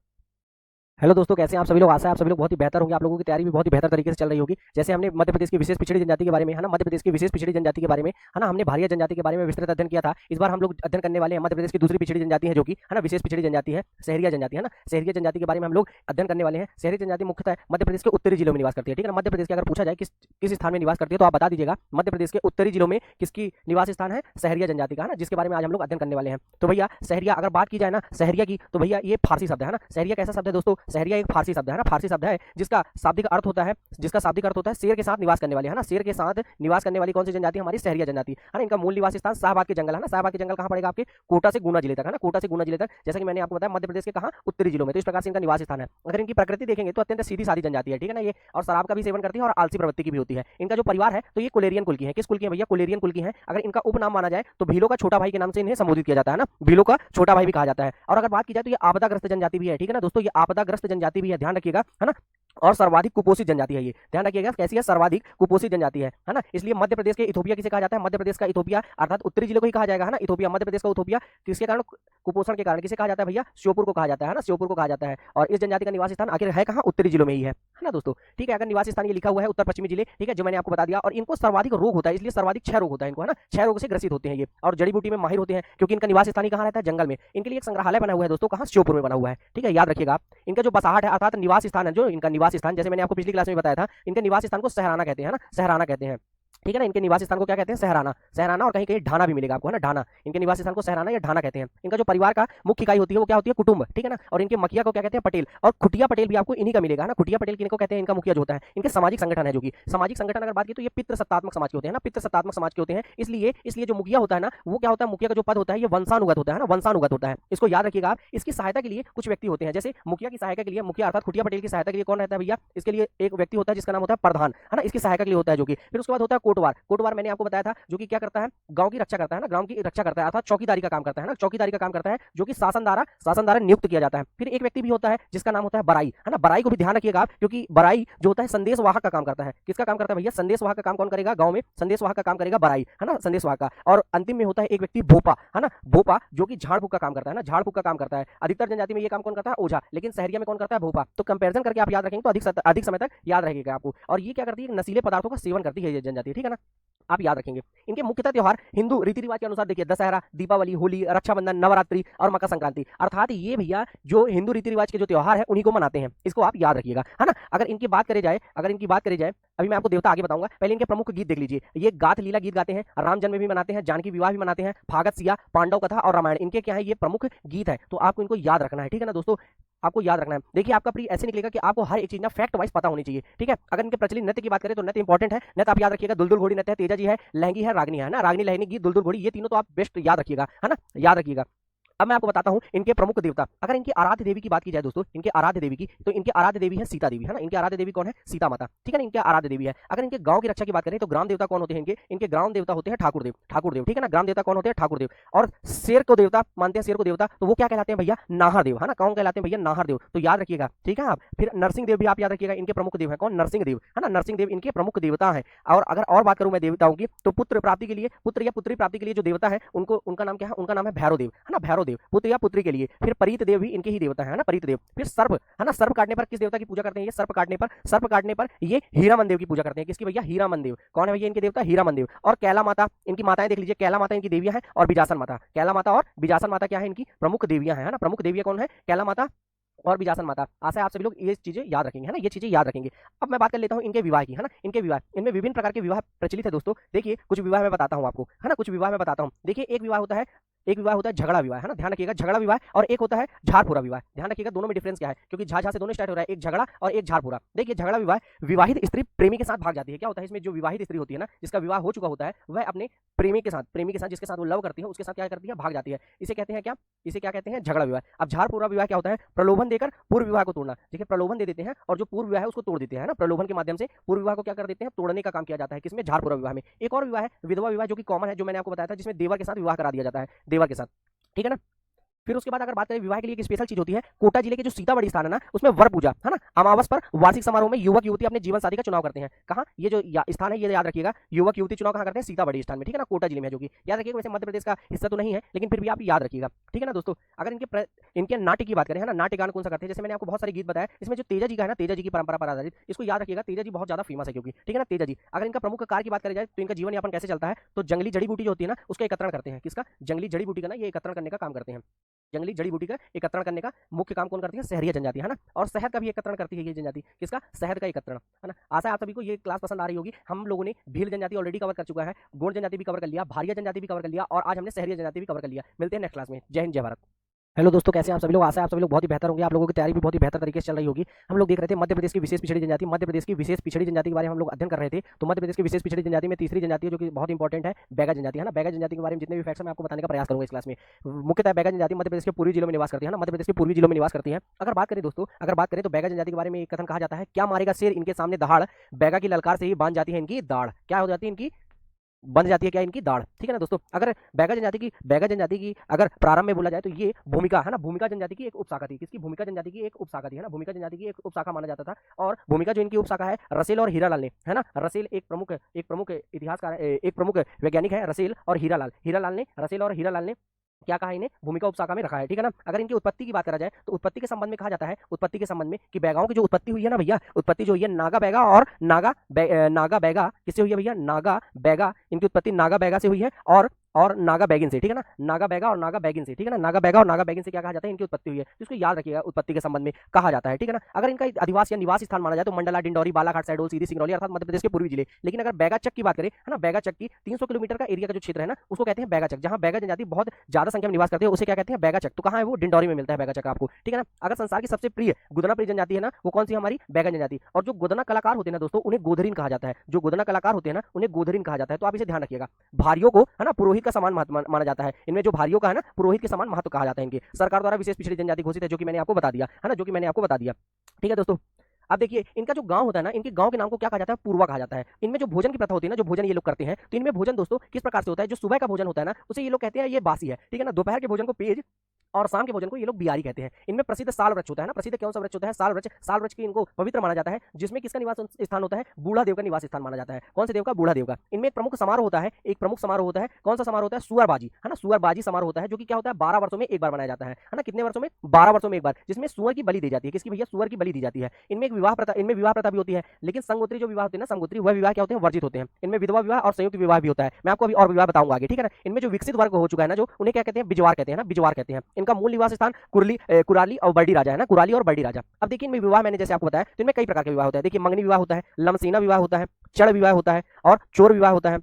हेलो दोस्तों, कैसे हैं आप सभी लोग, आशा है आप सभी लोग बहुत ही बेहतर होंगे, आप लोगों की तैयारी भी बहुत ही बेहतर तरीके से चल रही होगी। जैसे हमने मध्य प्रदेश की विशेष पिछड़ी जनजाति के बारे में, है ना, मध्य प्रदेश की विशेष पिछड़ी जनजाति के बारे में, है ना, हमने भारिया जनजाति के बारे में विस्तृत अध्ययन किया था। इस बार हम लोग अध्ययन करने वाले हैं मध्य प्रदेश की दूसरी पिछड़ी जनजाति है, जो कि है ना विशेष पिछड़ी जनजाति है, सहरिया जनजाति, है ना, सहरिया जनजाति के बारे में हम लोग अध्ययन करने वाले हैं। सहरिया जनजाति मुख्यतः मध्य प्रदेश के उत्तरी जिलों में निवास करती है, ठीक है ना। मध्य प्रदेश के अगर पूछा जाए किस स्थान में निवास करती है, तो आप बता दीजिएगा। मध्य प्रदेश के उत्तरी जिलों में किसकी निवास स्थान है, सहरिया जनजाति का, है ना, जिसके बारे में आज हम लोग अध्ययन करने वाले हैं। तो भैया सहरिया अगर बात की जाए ना, सहरिया की, तो भैया ये फारसी शब्द है ना, सहरिया कैसा शब्द है दोस्तों, सहरिया एक फारसी शब्द है ना, फारसी शब्द है जिसका शाब्दिक अर्थ होता है शेर के साथ निवास करने वाले, है ना, शेर के साथ निवास करने वाली कौन सी जनजाति, हमारी सहरिया जनजाति, है ना। इनका मूल निवास स्थान शाहबाद के जंगल, है ना, शाहबाद के जंगल कहां पड़ेगा, आपके कोटा से गुना जिले तक, है ना, कोटा से गुना जिले तक, जैसा कि मैंने आपको बताया मध्य प्रदेश के कहां, उत्तरी जिलों में। तो इस प्रकार से इनका निवास स्थान है। अगर इनकी प्रकृति देखेंगे तो अत्यंत सीधी सादी जनजाति है, ठीक है ना, ये और शराब का भी सेवन करती है और आलसी प्रवृत्ति की भी होती है। इनका जो परिवार है तो ये कोलेरियन कुल की है। किस कुल की है भैया, कोलेरियन कुल की है। अगर इनका उपनाम माना जाए तो भीलों का छोटा भाई के नाम से इन्हें संबोधित किया जाता है ना, भीलों का छोटा भाई भी कहा जाता है। और अगर बात की जाए तो ये आपदाग्रस्त जनजाति भी है, ठीक है ना दोस्तों, ये आपदाग्रस्त जनजाति भी है, ध्यान रखिएगा, है ना। और सर्वाधिक कुपोषित जनजाति है ये, ध्यान रखिएगा, कैसी है, सर्वाधिक कुपोषित जनजाति है ना। इसलिए मध्य प्रदेश के इथोपिया किसे कहा जाता है, मध्य प्रदेश का इथोपिया अर्थात उत्तरी जिले को ही कहा जाएगा, है ना, इथोपिया, मध्य प्रदेश का इथोपिया किसके कारण, कुपोषण के कारण किसे कहा जाता है भैया, श्योपुर को कहा जाता है ना, श्योपुर को कहा जाता है। और इस जनजाति का निवास स्थान आखिर है कहाँ, उत्तरी जिलों में ही है ना दोस्तों, ठीक है। अगर निवास स्थान ये लिखा हुआ है उत्तर पश्चिमी जिले, ठीक है, जो मैंने आपको बता दिया। और इनको सर्वाधिक रोग होता है, इसलिए सर्वाधिक 6 रोग होता है इनको, है ना, 6 रोग से ग्रसित होते हैं ये। और जड़ी बूटी में माहिर होते हैं क्योंकि इनका निवास स्थान कहाँ रहता है, जंगल में। इनके लिए एक संग्रहालय बना हुआ है दोस्तों, कहाँ, श्योपुर में बना हुआ है, ठीक है, याद रखिएगा। इनका जो बसाहट है अर्थात निवास स्थान है, जो इनका निवास स्थान, जैसे मैंने आपको पिछली क्लास में बताया था, इनके निवास स्थान को सहराना कहते हैं ना, सहराना कहते हैं। ठीक है ना। इनके निवास स्थान को क्या कहते हैं, सहराना। सहराना और कहीं कहीं ढाना भी मिलेगा आपको, है ना, ढाना। इनके निवास स्थान को सहराना या ढाना कहते हैं। इनका जो परिवार का मुख्य इकाई होती है वो क्या होती है, कुटुंब, ठीक है ना। और इनके मुखिया को क्या कहते हैं, पटेल। और खुटिया पटेल भी आपको इन्हीं का मिलेगा, है ना। खुटिया पटेल किनको कहते हैं, इनका मुखिया जो होता है। इनके सामाजिक संगठन है, जो कि सामाजिक संगठन अगर बात की तो ये पितृ सत्तात्मक समाज के होते हैं ना, पितृ सत्तात्मक समाज के होते हैं। इसलिए जो मुखिया होता है ना, वो क्या होता है, मुखिया का जो पद होता है ये वंशानुगत होता है ना, वंशानुगत होता है। इसको याद रखिएगा आप। इसकी सहायता के लिए कुछ व्यक्ति होते हैं, जैसे मुखिया की सहायता के लिए, मुखिया अर्थात खुटिया पटेल की सहायता के लिए कौन रहता है भैया, इसके लिए एक व्यक्ति होता है जिसका नाम होता है प्रधान, है ना, इसकी सहायता के लिए होता है जो कि। फिर उसके बाद होता है कोटवार। कोटवार मैंने आपको बताया था जो कि क्या करता है, गांव की रक्षा करता है ना, गांव की रक्षा करता है अर्थात चौकीदारी का काम करता है ना, चौकीदारी का काम करता है, जो कि शासन द्वारा नियुक्त किया जाता है। फिर एक व्यक्ति भी होता है जिसका नाम होता है बराई, है ना। बराई को भी ध्यान रखिएगा आप, क्योंकि बराई जो होता है संदेशवाहक का काम करता है। किसका काम करता है भैया, संदेशवाहक का काम कौन करेगा, गांव में संदेशवाहक का काम करेगा बराई, है ना, संदेशवाहक का। और अंतिम में होता है एक व्यक्ति भोपा, है ना, भोपा जो कि झाड़ फूक का काम करता है ना, झाड़ फूक का काम करता है। अधिकतर जनजाति में ये काम कौन करता है, ओझा, लेकिन शहरिया में कौन करता है, भोपा। तो कंपेरिजन करके आप याद रखेंगे तो अधिक समय तक याद रहेगा आपको। और ये क्या करती है, नशीले पदार्थों का सेवन करती है ये जनजाति, ठीक है ना, आप याद रखेंगे। इनके मुख्यतः त्योहार हिंदू रीति रिवाज के अनुसार देखिए, दशहरा, दीपावली, होली, रक्षाबंधन, नवरात्रि और मकर संक्रांति, अर्थात ये भैया जो हिंदू रीति रिवाज के जो त्योहार है उन्हीं को मनाते हैं। इसको आप याद रखिएगा, है ना। अगर इनकी बात करी जाए अभी मैं आपको देवता आगे बताऊंगा, पहले इनके प्रमुख गीत देख लीजिए। ये गाथ लीला गीत गाते हैं, राम जन्म भी मनाते हैं, जानकी विवाह भी मनाते हैं, फागत सिया, पांडव कथा और रामायण, इनके क्या है, ये प्रमुख गीत है। तो आपको इनको याद रखना है, ठीक है ना दोस्तों, आपको याद रखना है। देखिए आपका प्री ऐसे निकलेगा कि आपको हर एक चीज ना फैक्ट वाइज पता होनी चाहिए, ठीक है। अगर इनके प्रचलित नृत्य की बात करें तो नृत्य इंपॉर्टेंट है। नृत्य आप याद रखिएगा, दुलदुल घोड़ी नृत्य है, तेजा जी है, लहंगी है, रागनी है ना, रागनी, लहंगी, गीत, दुलदुल घोड़ी, ये तीनों तो आप बेस्ट याद रखिएगा, है ना, याद रखिएगा। अब मैं आपको बताता हूं इनके प्रमुख देवता। अगर इनकी आराध्य देवी की बात की जाए दोस्तों, इनके आराध्य देवी की, तो इनके आराध्य देवी है सीता देवी, है ना। इनके आराध्य देवी कौन है, सीता माता, ठीक है ना, इनके आराध्य देवी है। अगर इनके गांव की रक्षा की बात करें तो ग्राम देवता कौन होते हैं इनके ग्राम देवता होते हैं ठाकुर देव, ठीक है ना। ग्राम देवता कौन होते हैं, ठाकुर देव। और शेर को देवता मानते हैं, शेर को देवता, तो वो क्या कहलाते हैं भैया, नाहर देव, है ना। कौन कहलाते हैं भैया, नाहर देव, तो याद रखिएगा, ठीक है आप। फिर नरसिंह देव भी आप याद रखिएगा, इनके प्रमुख देव है कौन, नरसिंह देव, है ना, नरसिंह देव इनके प्रमुख देवता है। और अगर और बात करूं मैं देवताओं की, तो पुत्र प्राप्ति के लिए, पुत्र या पुत्री प्राप्ति के लिए जो देवता है उनका नाम क्या है, उनका नाम है भैरव देव, है ना, भैरव देव, पुत्र या पुत्री के लिए। फिर परीत देव भी इनके ही देवता है ना, परीत देव। फिर सर्प, है ना, सर्प काटने पर किस देवता की पूजा करते हैं ये, सर्प काटने पर ये हीरामन देव की पूजा करते हैं। किसकी भैया, हीरामन देव। कौन है भैया इनके देवता, हीरामन देव। और कैला माता, इनकी माताएं देख लीजिए, कैला माता इनकी देवियां हैं, और बिजासन माता, कैला माता और बिजासन माता क्या है, इनकी प्रमुख देवियां हैं, है ना। प्रमुख देवियां कौन है, कैला माता और बिजासन माता। आशा है आप सभी लोग ये चीजें याद रखेंगे, है ना, ये चीजें याद रखेंगे। अब मैं बात कर लेता हूं इनके विवाह की, है ना। इनके विवाह, इनमें विभिन्न प्रकार के विवाह प्रचलित है दोस्तों। देखिए कुछ विवाह मैं बताता हूं आपको, है ना, कुछ विवाह मैं बताता हूं। देखिए एक विवाह होता है झगड़ा विवाह, है ना, ध्यान रखिएगा, झगड़ा विवाह। और एक होता है झारपुरा विवाह। ध्यान रखिएगा दोनों में डिफरेंस क्या है, क्योंकि झा से दोनों स्टार्ट हो रहा है, एक झगड़ा और एक झारपुरा। देखिए झगड़ा विवाह, विवाहित स्त्री प्रेमी के साथ भाग जाती है। क्या होता है इसमें, जो विवाहित स्त्री होती है ना, जिसका विवाह हो चुका होता है, वह अपने प्रेमी के साथ जिसके साथ वो लव करती है उसके साथ क्या करती है, भाग जाती है। इसे कहते हैं क्या, इसे क्या कहते हैं, झगड़ा विवाह। अब झारपुरा विवाह क्या होता है, प्रलोभन देकर पूर्व विवाह को तोड़ना। देखिए प्रलोभन दे देते हैं और जो पूर्व विवाह है उसको तोड़ देते हैं ना, प्रलोभन के माध्यम से पूर्व विवाह को क्या कर देते हैं, तोड़ने का काम किया जाता है। किसमें, झारपुरा विवाह में। एक और विवाह है विधवा विवाह, जो कि कॉमन है, जो मैंने आपको बताया था, जिसमें देवर के साथ विवाह करा दिया जाता है, देवर के साथ, ठीक है ना। फिर उसके बाद अगर बात करें विवाह के लिए एक स्पेशल चीज होती है, कोटा जिले के जो सीतामढ़ी स्थान है ना, उसमें वर पूजा, है ना, अमावस पर वार्षिक समारोह में युवक युवती अपने जीवन साथी का चुनाव करते हैं। कहाँ, ये जो स्थान है ये याद रखिएगा, युवक युवती चुनाव कहाँ करते हैं, सीतामढ़ी स्थान में, ठीक है ना, कोटा जिले में, जो कि याद रखिएगा। वैसे मध्य प्रदेश का हिस्सा तो नहीं है, लेकिन फिर भी आप याद रखिएगा, ठीक है ना दोस्तों। अगर इनके नाट्य की बात करें, है ना, नाट्य गान कौन सा करते हैं, जैसे मैंने आपको बहुत सारे गीत बताया, इसमें जो तेजा जी का है ना, तेजा जी की परंपरा पर आधारित, इसको याद रखिएगा, तेजा जी बहुत ज्यादा फेमस है क्योंकि, ठीक है ना, तेजा जी। अगर इनका प्रमुख कार्य की बात करी जाए तो इनका जीवन यापन कैसे चलता है, तो जंगली जड़ी बूटी जो होती है ना, उसका एकत्रण करते हैं। किसका, जंगली जड़ी बूटी का ना, ये एकत्रण करने का काम करते हैं। जंगली जड़ी बूटी का एकत्रण करने का मुख्य काम कौन करती है, सहरिया जनजाति, है ना। और शहद का भी एकत्रण करती है ये जनजाति। किसका, शहद का एकत्रण, है ना। आशा है आप सभी को ये क्लास पसंद आ रही होगी। हम लोगों ने भील जनजाति ऑलरेडी कवर कर चुका है, गोंड जनजाति भी कवर कर लिया, भारिया जनजाति भी कवर कर लिया, और आज हमने सहरिया जनजाति भी कवर कर लिया। मिलते हैं नेक्स्ट क्लास में। जय हिंद, जय भारत। हेलो दोस्तों, कैसे हैं आप सभी लोग। आशा है आप सभी लोग बहुत ही बेहतर होंगे, आप लोगों की तैयारी भी बहुत ही बेहतर तरीके से चल रही होगी। हम लोग देख रहे थे मध्य प्रदेश की विशेष पिछड़ी जनजाति, मध्य प्रदेश की विशेष पिछड़ी जनजाति के बारे में हम लोग अध्ययन कर रहे थे। तो मध्य प्रदेश की विशेष पिछड़ी जनजाति में तीसरी जनजाति है जो कि बहुत इंपॉर्टेंट है, बैगा जनजाति, है ना। बैगा जनजाति के बारे में जितने भी फैक्ट्स मैं आपको बताने का प्रयास करूंगा इस क्लास में। मुख्यतः बैगा जनजाति मध्य प्रदेश के पूर्वी जिलों में निवास करती है ना, मध्य प्रदेश के पूर्वी जिलों में निवास करती है। अगर बात करें दोस्तों, अगर बात करें तो बैगा जनजाति के बारे में एक कथन कहा जाता है, क्या मारेगा शेर इनके सामने दहाड़, बैगा की ललकार से ही बांध जाती है इनकी दाढ़। क्या हो जाती है इनकी, बन जाती है क्या, इनकी दाढ़, ठीक है ना दोस्तों। अगर बैगा जनजाति की अगर प्रारंभ में बोला जाए तो ये भूमिका, है ना, भूमिका जनजाति की एक उपशाखा थी। किसकी, भूमिका जनजाति की एक उपशाखा थी, है ना, भूमिका जनजाति की एक उपशाखा माना जाता था। और भूमिका जो इनकी उपशाखा है, रसेल और हीरालाल ने, है ना, रसेल एक प्रमुख इतिहासकार, एक प्रमुख वैज्ञानिक है, रसेल और रसेल और हीरालाल ने क्या कहा, इन्हें भूमिका उपशाखा में रखा है, ठीक है ना। अगर इनकी उत्पत्ति की बात करा जाए तो उत्पत्ति के संबंध में कहा जाता है, उत्पत्ति के संबंध में कि बैगाओं की जो उत्पत्ति हुई है ना भैया, उत्पत्ति जो हुई है नागा बैगा और नागा बैगा किससे हुई है भैया, नागा बैगा, इनकी उत्पत्ति नागा बैगा से हुई है। और नागा बैगिन से, ठीक है ना, नागा बैगा और नागा बैगिन से, ठीक है ना, नागा बैगा और नागा बैगिन से क्या कहा जाता है, इनकी उत्पत्ति हुई है, जिसको याद रखिएगा, उत्पत्ति के संबंध में कहा जाता है, ठीक है ना। अगर इनका अधिवास या निवास स्थान माना जाए तो मंडला, डिंडौरी, बालाघाट, शहडोल, सीधी, सिंगरौली अर्थात मध्य प्रदेश के पूर्वी जिले। लेकिन अगर बैगाचक की बात करें, है ना, बैगाचक की 300 किलोमीटर का एरिया का जो क्षेत्र है ना, उसको कहते हैं बैगाचक, जहां बैगा जनजाति बहुत ज्यादा संख्या में निवास करते हैं, उसे क्या कहते हैं, बैगाचक। तो कहां है वो, डिंडौरी में मिलता है बैगाचक आपको, ठीक है ना। अगर संसार की सबसे प्रिय गुदना प्रिय जनजाति है ना, वो कौन सी हमारी, बैगा जनजाति। और जो गुदना कलाकार होते हैं ना दोस्तों, उन्हें गोधरीन कहा जाता है, जो गुदना कलाकार होते हैं ना, उन्हें गोधरीन कहा जाता है। तो आप इसे ध्यान रखिएगा। भारियों को, है ना, पुरोहित का समान माना जाता है, इनमें जो भारियों का है ना, पुरोहित के समान महत्व कहा जाता है इनके। सरकार द्वारा विशेष पिछड़ी जनजाति घोषित है, जो कि मैंने आपको बता दिया, है ना, जो कि मैंने आपको बता दिया, ठीक है दोस्तों। अब देखिए, इनका जो गांव होता है ना, इनके गांव के नाम को क्या कहा जाता है, पूर्वा कहा जाता है। इनमें जो भोजन की प्रथा होती है ना, जो भोजन ये लोग करते हैं, तो इनमें भोजन दोस्तों किस प्रकार से होता है, जो सुबह का भोजन होता है ना, उसे ये लोग कहते हैं ये बासी है, ठीक है ना। दोपहर के भोजन को पेज और शाम के भोजन को ये लोग बियारी कहते हैं। इनमें प्रसिद्ध साल वृक्ष होता है ना, प्रसिद्ध कौन सा वृक्ष होता है, साल वृक्ष। साल वृक्ष की इनको पवित्र माना जाता है, जिसमें किसका निवास स्थान होता है, बूढ़ा देव का निवास स्थान माना जाता है। कौन से देव का, बूढ़ा देव का। इनमें एक प्रमुख समारोह होता है, एक प्रमुख समारोह होता है, कौन सा समारोह होता है, सुअरबाजी, है ना, सुअरबाजी समारोह होता है, जो कि क्या होता है, 12 वर्षों में एक बार मनाया जाता है ना, कितने वर्षों में, 12 वर्षों में एक बार, जिसमें सुअर की बलि दी जाती है। किसकी भैया, सुअर की बलि दी जाती है। इनमें एक विवाह प्रथा, इनमें विवाह प्रथा भी होती है, लेकिन संगोत्री जो विवाह होते हैं ना, संगोत्री वह विवाह क्या होते हैं, वर्जित होते हैं। इनमें विधवा विवाह और संयुक्त विवाह भी होता है। मैं आपको अभी और विवाह बताऊंगा आगे, ठीक है ना। इनमें जो विकसित वर्ग हो चुका है ना, जो उन्हें क्या कहते हैं, बिजवार कहते हैं ना, बिजवार कहते हैं। इनका मूल निवास स्थान कुराली और बर्डी राजा है ना, कुराली और बर्डी राजा। अब देखिए, इनमें विवाह मैंने जैसे आपको बताया, तो इनमें कई प्रकार के विवाह होता है। देखिए, मंगनी विवाह होता है, लमसीना विवाह होता है, चढ़ विवाह होता है और चोर विवाह होता है।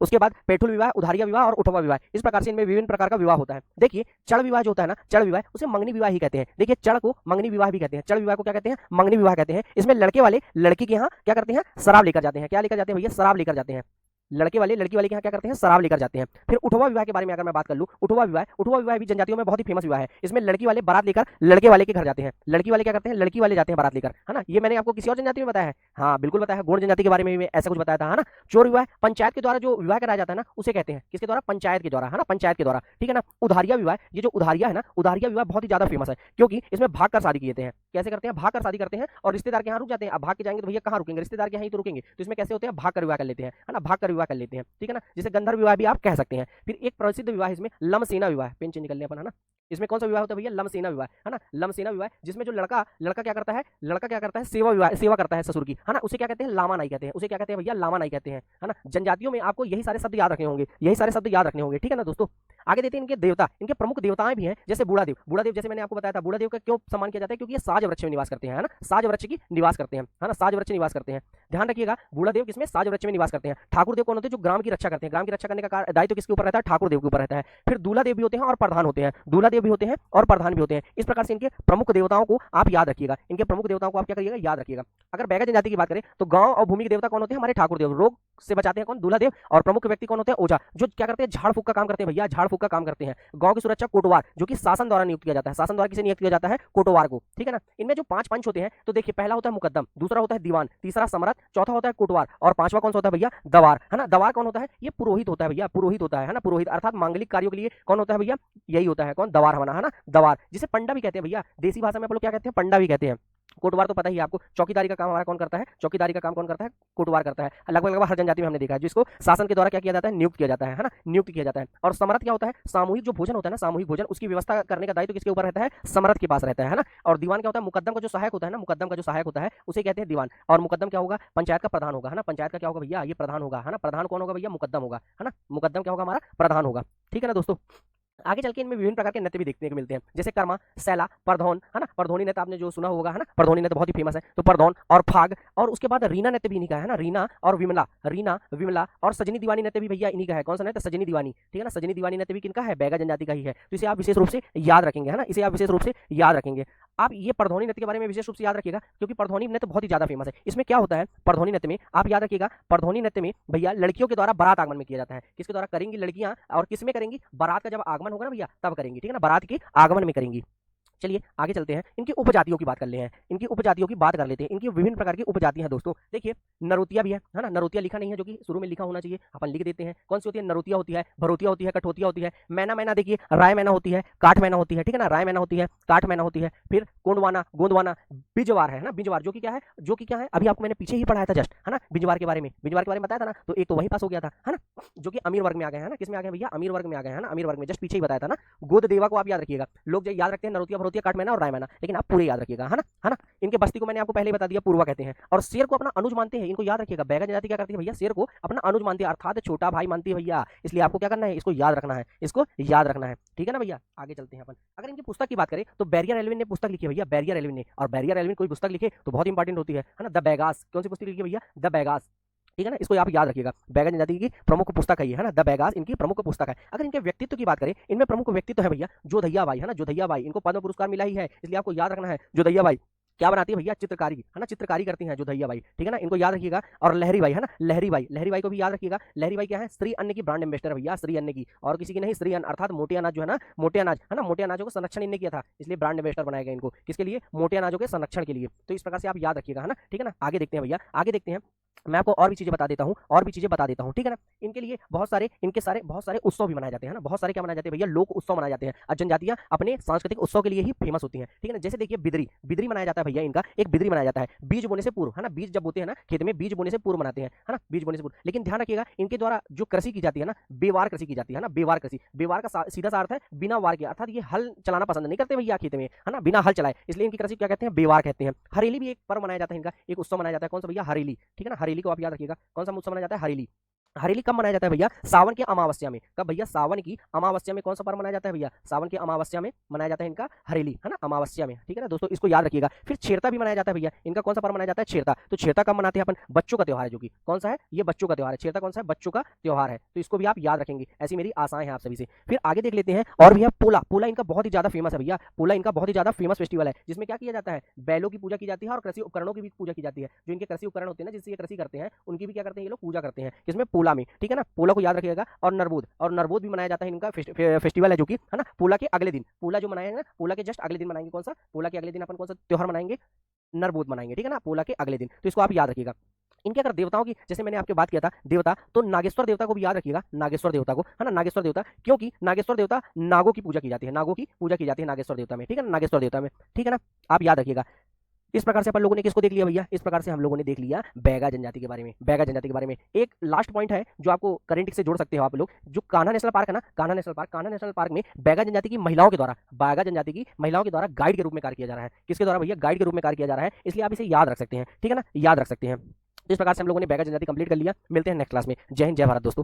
उसके बाद पेठुल विवाह, उधारिया विवाह और उठवा विवाह। इस प्रकार से इनमें विभिन्न प्रकार का विवाह होता है। देखिए, चढ़ विवाह जो होता है ना, चढ़ विवाह उसे मंगनी विवाह ही कहते हैं। देखिए, चढ़ को मंगनी विवाह भी कहते हैं, चढ़ विवाह को क्या कहते हैं, मंगनी विवाह कहते हैं। इसमें लड़के वाले लड़की के यहाँ क्या करते हैं, शराब लेकर जाते हैं। क्या लेकर जाते हैं भैया, शराब लेकर जाते हैं। लड़के वाले लड़की वाले के यहाँ क्या करते हैं, शराब लेकर जाते हैं। फिर उठवा विवाह के बारे में अगर मैं बात कर लूं, उठवा विवाह भी जनजातियों में बहुत ही फेमस विवाह है। इसमें लड़की वाले बारात लेकर लड़के वाले के घर जाते हैं। लड़की वाले क्या करते हैं, लड़की वाले जाते हैं बारात लेकर, है ना। ये मैंने आपको किसी और जनजाति में बताया है, हाँ बिल्कुल बताया है, गोंड जनजाति के बारे में भी ऐसा कुछ बताया था, है ना। चोर विवाह पंचायत के द्वारा जो विवाह कराया जाता है ना, उसे कहते हैं किसके द्वारा, पंचायत के द्वारा, है ना, पंचायत के द्वारा, ठीक है ना। उधारिया विवाह, ये जो उधारिया है ना, उधारिया विवाह बहुत ही ज्यादा फेमस है, क्योंकि इसमें भाग कर शादी किए हैं। कैसे करते हैं, भाग कर शादी करते हैं और रिश्तेदार के यहाँ रुक जाते हैं। अब भाग के जाएंगे तो भैया कहाँ रुकेंगे, रिश्तेदार के यहाँ ही तो रुकेंगे। तो इसमें कैसे होते हैं, भाग कर विवाह कर लेते हैं, है ना, भाग कर विवाह कर लेते हैं, ठीक है ना, जिसे गंधर्व विवाह भी आप कह सकते हैं। फिर एक प्रसिद्ध विवाह इसमें लमसेना विवाह, पेन चेंज कर ले अपन, है ना। इसमें कौन सा विवाह होता है भैया, लमसेना विवाह, है ना, लमसेना विवाह, जिसमें जो लड़का लड़का क्या करता है, लड़का क्या करता है, सेवा विवाह, सेवा करता है ससुर की, है ना, उसे क्या कहते हैं, लामा नाई कहते हैं। उसे क्या कहते हैं भैया, लामा नाई कहते हैं, है ना। जनजातियों में आपको यही सारे शब्द याद रखने होंगे, यही सारे शब्द याद रखने होंगे, ठीक है ना दोस्तों। आगे देते हैं इनके देवता, इनके प्रमुख देवताएं भी हैं, जैसे बूढ़ा देव। बूढ़ा देव जैसे मैंने आपको बताया था, बूढ़ा देव का क्यों सम्मान किया जाता है, क्योंकि ये साज वृक्ष में निवास करते हैं, है ना, साज वृक्ष की निवास करते हैं, है ना, साज वृक्ष निवास करते हैं। ध्यान रखिएगा, बूढ़ा देव किसमें, साज वृक्ष में निवास करते हैं। ठाकुर देव कौन होते हैं, जो ग्राम की रक्षा करते हैं। ग्राम की रक्षा करने का दायित्व किसके ऊपर रहता है, ठाकुर देव के ऊपर रहता है। फिर दूल्हा देव भी होते हैं और प्रधान होते हैं, दूल्हा देव भी होते हैं और प्रधान भी होते हैं। इस प्रकार से इनके प्रमुख देवताओं को आप याद रखिएगा, इनके प्रमुख देवताओं को आप क्या करिएगा, याद रखिएगा। अगर बैगा जनजाति की बात करें तो गांव और भूमि के देवता कौन होते हैं, हमारे ठाकुर देव। रोग से बचाते हैं कौन, दूल्हा देव। और प्रमुख व्यक्ति कौन होते हैं, ओझा, जो क्या करते हैं, झाड़ फूक का काम करते हैं भैया, झाड़ फूक का काम करते हैं। गांव की सुरक्षा कोटवार, जो कि शासन द्वारा नियुक्त किया जाता है। शासन द्वारा किसे नियुक्त किया जाता है, कोटवार को, ठीक है ना। इनमें जो 5 पंच होते हैं, तो देखिए, पहला होता है मुकद्दम, दूसरा होता है दीवान, तीसरा समरथ, चौथा होता है कोटवार और पांचवा कौन सा होता है भैया, दवार, है ना। दवार कौन होता है, ये पुरोहित होता है भैया, पुरोहित होता है ना, पुरोहित अर्थात मांगलिक कार्यों के लिए कौन होता है भैया, यही होता है कौन, दवार होना, है ना, दवार, जिसे पंडा भी कहते हैं भैया। देसी भाषा में आप लोग क्या कहते हैं, पंडा भी कहते हैं। कोटवार तो पता ही है आपको, चौकीदारी का काम हमारा कौन करता है, चौकीदारी का काम कौन करता है, कोटवार करता है। लगभग लगभग हर जनजाति में हमने देखा है, जिसको शासन के द्वारा क्या किया जाता है, नियुक्त किया जाता है ना, नियुक्त किया जाता है। और समरथ क्या होता है, सामूहिक जो भोजन होता है ना, सामूहिक भोजन, उसकी व्यवस्था करने का दायित्व किसके ऊपर रहता है, समरथ के पास रहता है ना। और दीवान क्या होता है, मुकद्दम का जो सहायक होता है ना, मुकद्दम का जो सहायक होता है उसे कहते हैं दीवान। और मुकद्दम क्या होगा, पंचायत का प्रधान होगा, है ना, पंचायत का क्या होगा भैया, ये प्रधान होगा, है ना। प्रधान कौन होगा भैया, मुकद्दम होगा, है ना, मुकद्दम क्या होगा हमारा, प्रधान होगा, ठीक है ना दोस्तों। आगे चल के इनमें विभिन्न प्रकार के नृत्य भी देखने को मिलते हैं, जैसे कर्मा, सैला, परधौन, है ना। परधौनी नृत्य आपने जो सुना होगा, है ना, परधौनी नृत्य बहुत ही फेमस है। तो परधौन और फाग, और उसके बाद रीना नृत्य भी इन्हीं का है ना, रीना और विमला, रीना विमला और सजनी दीवानी नृत्य भी भैया इन्हीं का है। कौन सा नृत्य, सजनी दीवानी, ठीक है ना। सजनी दीवानी नृत्य भी किनका है, बैगा जनजाति का ही है। तो इसे आप विशेष रूप से याद रखेंगे, है ना, इसे आप विशेष रूप से याद रखेंगे। आप ये परधौनी नृत्य के बारे में विशेष रूप से याद रखिएगा, क्योंकि परधौनी नृत्य बहुत ही ज्यादा फेमस है। इसमें क्या होता है, परधौनी नृत्य में आप याद रखिएगा, परधौनी नृत्य में भैया लड़कियों के द्वारा बारात आगमन में किया जाता है। किसके द्वारा करेंगी लड़कियां, और किस में करेंगी, बारात का जब आगमन होगा ना भैया, तब करेंगी, ठीक है ना, बारात के आगमन में करेंगी। चलिए आगे चलते हैं, इनकी उपजातियों की बात कर ले हैं, इनकी उपजातियों की बात कर लेते हैं। इनकी विभिन्न प्रकार की उपजातियां हैं दोस्तों। देखिए, नरोतिया भी है ना, नरोतिया लिखा नहीं है, जो कि शुरू में लिखा होना चाहिए, अपन लिख देते हैं। कौन सी होती है, नरोतिया होती है, भरोतिया होती है, कठोतिया होती है, मैना मैना देखिए, राय मैना होती है, काठ मैना होती है, ठीक है ना, राय मैना होती है, काठ मैना होती है। फिर कोंडवाना, गोंदवाना, बिजवार है ना, बिजवार जो कि क्या है, जो कि क्या है, अभी आपको मैंने पीछे ही पढ़ाया था जस्ट, है ना, बिजवार के बारे में, बिजवार के बारे में बताया था ना। तो एक तो वहीं पास हो गया था, है ना, जो कि अमीर वर्ग में आ गए, है ना, किस में आ गए भैया, अमीर वर्ग में आ गए, है ना, अमीर वर्ग में जस्ट पीछे ही बताया था ना। गोद देवा को आप याद रखिएगा, लोग याद रखते हैं नरोतिया होती है काट मैना और राय मैना, लेकिन आप पूरे याद रखिएगा, है ना। इनके बस्ती को मैंने आपको पहले ही बता दिया, पूर्वा कहते हैं, और शेर को अपना अनुज मानते हैं, इनको याद रखिएगा। बैगा जनजाति क्या करती है भैया, शेर को अपना अनुज मानती है, अर्थात छोटा भाई मानती है भैया, इसलिए आपको क्या करना है, इसको याद रखना है, इसको याद रखना है, ठीक है ना भैया। आगे चलते हैं अपन। अगर इनकी पुस्तक की बात करें तो बैरियर एल्विन ने पुस्तक लिखी है भैया, बैरियर एल्विन ने, और बैरियर एल्विन कोई पुस्तक लिखे तो बहुत इंपॉर्टेंट होती है ना। द बैगास, कौन सी पुस्तक लिखी है भैया, द बैगास, ठीक है ना, इसको आप याद रखिएगा। बैगा जनजाति की प्रमुख पुस्तक है ये, है ना, द बैगास इनकी प्रमुख पुस्तक है। अगर इनके व्यक्तित्व की बात करें, इनमें प्रमुख व्यक्तित्व है भैया जोधैया बाई, है ना, जोधैया बाई, इनको पद्म पुरस्कार मिला ही है, इसलिए आपको याद रखना है। जोधैया बाई क्या बनाती है भैया, चित्रकारी, है ना, चित्रकारी करती हैं जोधैया बाई, ठीक है ना, इनको याद रखिएगा। और लहरी बाई, है ना, लहरी बाई, लहरी बाई को भी याद रखिएगा। लहरी बाई क्या है, श्री अन्न की ब्रांड एम्बेसडर भैया, श्री अन्न की, और किसी की नहीं, श्री अन्न अर्थात मोटे अनाज जो है ना, मोटे अनाज, है ना, मोटे अनाजों को संरक्षण इनने किया था, इसलिए ब्रांड एम्बेसडर बनाया गया इनको, किसके लिए, मोटे अनाजों के संरक्षण के लिए। तो इस प्रकार से आप याद रखिएगा, है ना, ठीक है ना। आगे देखते हैं भैया, आगे देखते हैं, मैं आपको और भी चीजें बता देता हूँ, और भी चीजें बता देता हूँ, ठीक है ना। इनके लिए बहुत सारे, बहुत सारे उत्सव भी मनाए जाते हैं ना, बहुत सारे क्या मनाए जाते हैं भैया, लोक उत्सव मनाए जाते हैं। और जनजातियां अपने सांस्कृतिक उत्सव के लिए ही फेमस होती हैं, ठीक है ना। जैसे देखिए बिदरी, बिदरी मनाया जाता है भैया, इनका एक बिदरी मनाया जाता है बीज बोने से पूर्व, है ना, बीज जब बोते हैं ना खेत में, बीज बोने से पूर्व मनाते हैं, है ना, बीज बोने से पूर्व। लेकिन ध्यान रखिएगा, इनके द्वारा जो कृषि की जाती है ना, बेवार कृषि की जाती है ना, बेवार कृषि, बेवार का सीधा सा अर्थ है बिना वार के, अर्थात ये हल चलाना पसंद नहीं करते भैया खेत में, है ना, बिना हल चलाए, इसलिए इनकी कृषि क्या कहते हैं, बेवार कहते हैं। हरेली भी एक पर्व मनाया जाता है इनका, एक उत्सव मनाया जाता है, कौन सा भैया, हरेली, ठीक है ना, हरेली को आप याद रखिएगा। कौन सा उत्सव मनाया जाता है, हरेली। हरेली कब मनाया जाता है भैया, सावन की अमावस्या में। कब भैया, सावन की अमावस्या में। कौन सा पर्व मनाया जाता है भैया, सावन की अमावस्या में मनाया जाता है इनका हरेली, है ना, अमावस्या में, ठीक है ना दोस्तों, इसको याद रखिएगा। फिर छेरता भी मनाया जाता है भैया, इनका कौन सा पर्व मनाया जाता है, छेरता। तो छेरता कब मनाते हैं अपन, बच्चों का त्योहार है, जो कि कौन सा है, ये बच्चों का त्योहार है, छेरता कौन सा है, बच्चों का त्योहार है, तो इसको भी आप याद रखेंगे, ऐसी मेरी आशाएं हैं आप सभी से। फिर आगे देख लेते हैं, और भैया पोला, पोला इनका बहुत ही ज्यादा फेमस है भैया, पोला इनका बहुत ही ज्यादा फेमस फेस्टिवल है, जिसमें क्या किया जाता है, बैलों की पूजा की जाती है, और कृषि उपकरणों की भी पूजा की जाती है। जो इनके कृषि उपकरण होते हैं ना, जिससे ये कृषि करते हैं, उनकी भी क्या करते हैं ये लोग, पूजा करते हैं, किसमें, पोला में, ठीक है ना, पोला को याद रखिएगा। और नरबोद, और नरबोद भी मनाया जाता है, इनका फेस्टिवल है, जो कि, है ना, पोला के अगले दिन, पोला जो मनाएंगे ना, पोला के जस्ट अगले दिन मनाएंगे, कौन सा, पोला के अगले दिन अपन कौन सा त्योहार मनाएंगे, नरबोद मनाएंगे, ठीक है ना, पोला के अगले दिन, तो इसको आप याद रखिएगा। इनके अगर देवताओं की, जैसे मैंने आपके बात किया था देवता, तो नागेश्वर देवता को भी याद रखिएगा, नागेश्वर देवता को, है ना, नागेश्वर देवता, क्योंकि नागेश्वर देवता नागों की पूजा की जाती है, नागों की पूजा की जाती है नागेश्वर देवता में, ठीक है ना, नागेश्वर देवता में, ठीक है ना, आप याद रखिएगा। इस प्रकार से अपन लोगों ने किसको देख लिया भैया, इस प्रकार से हम लोगों ने देख लिया बैगा जनजाति के बारे में, बैगा जनजाति के बारे में। एक लास्ट पॉइंट है जो आपको करंट से जोड़ सकते हो आप लोग, जो कान्हा नेशनल पार्क है ना, कान्हा नेशनल पार्क में बैगा जनजाति की महिलाओं के द्वारा, बैगा जनजाति की महिलाओं के द्वारा गाइड के रूप में कार्य किया जा रहा है, किसके द्वारा भैया, गाइड के रूप में कार्य किया जा रहा है, इसलिए आप इसे याद रख सकते हैं, ठीक है ना, याद रख सकते हैं। इस प्रकार से हम लोगों ने बैगा जनजाति कंप्लीट कर लिया। मिलते हैं नेक्स्ट क्लास में। जय हिंद, जय भारत दोस्तों।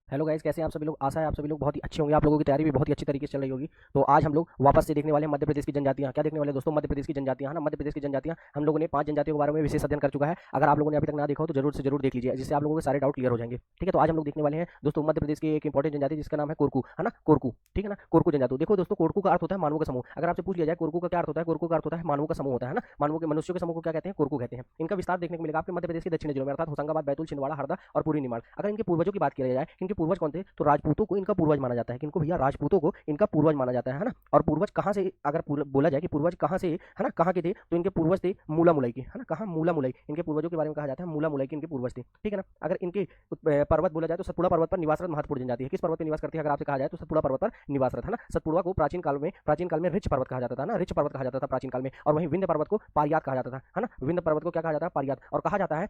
हेलो गाइस, कैसे हैं आप सभी लोग, आशा है आप सभी लोग बहुत ही अच्छे होंगे, आप लोगों की तैयारी भी बहुत ही अच्छी तरीके से चल रही होगी। तो आज हम लोग वापस से देखने वाले हैं मध्य प्रदेश की जनजातियां, क्या देखने वाले दोस्तों, मध्य प्रदेश की जनजातियां, है ना, मध्य प्रदेश की जनजातियां। हम लोगों ने 5 जनजातियों के बारे में विशेष अध्ययन कर चुका है, अगर आप लोगों ने अभी तक ना देखा हो तो जरूर से जरूर देख लीजिए, जिससे आप लोगों के सारे डाउट क्लियर हो जाएंगे, ठीक है। तो आज हम लोग देखने वाले हैं दोस्तों मध्य प्रदेश की एक इंपॉर्टेंट जनजाति, जिसका नाम है कोरकू, है ना, कोरकू, ठीक है ना, कोरकू जनजाति। देखो दोस्तों, कोरकू का अर्थ होता है मानवों का समूह। अगर आपसे पूछ लिया जाए कोरकू का क्या अर्थ होता है, कोरकू का अर्थ होता है मानवों का समूह होता है ना, मानवों के, मनुष्यों के समूह को क्या कहते हैं, कोरकू कहते हैं। इनका विस्तार देखने को मिलेगा आपके मध्य प्रदेश के दक्षिणी जिलों में, अर्थात होशंगाबाद, बैतूल, छिंदवाड़ा, हरदा और पूरी निमाड़। अगर इनके पूर्वजों की बात की जाए, इनके पूर्वज कौन थे, तो राजपूतों को इनका पूर्वज माना जाता है, किनको भैया, राजपूतों को इनका पूर्वज माना जाता है ना। और पूर्वज कहां से, अगर बोला जाए कि पूर्वज कहां से, है ना, कहां के थे, तो इनके पूर्वज थे मूला मुलई के, है ना, कहां, मूला मुलई, इनके पूर्वजों के बारे में कहा जाता है मूला मुलई के इनके पूर्वज थे, ठीक है ना। अगर इनके पर्वत बोला जाए तो सतपुड़ा पर्वत पर निवासरत महत्वपूर्ण जनजाति है। किस पर्वत पर निवास करती है, अगर आपसे कहा जाए तो सतपुड़ा पर्वत पर निवासरत, है ना। सतपुड़ा को प्राचीन काल में रिच पर्वत कहा जाता था ना, रिच पर्वत कहा जाता था प्राचीन काल में। और वहीं विंध्य पर्वत को पारियात कहा जाता था, है ना, विंध्य पर्वत को क्या कहा जाता है, पारियात। और कहा जाता है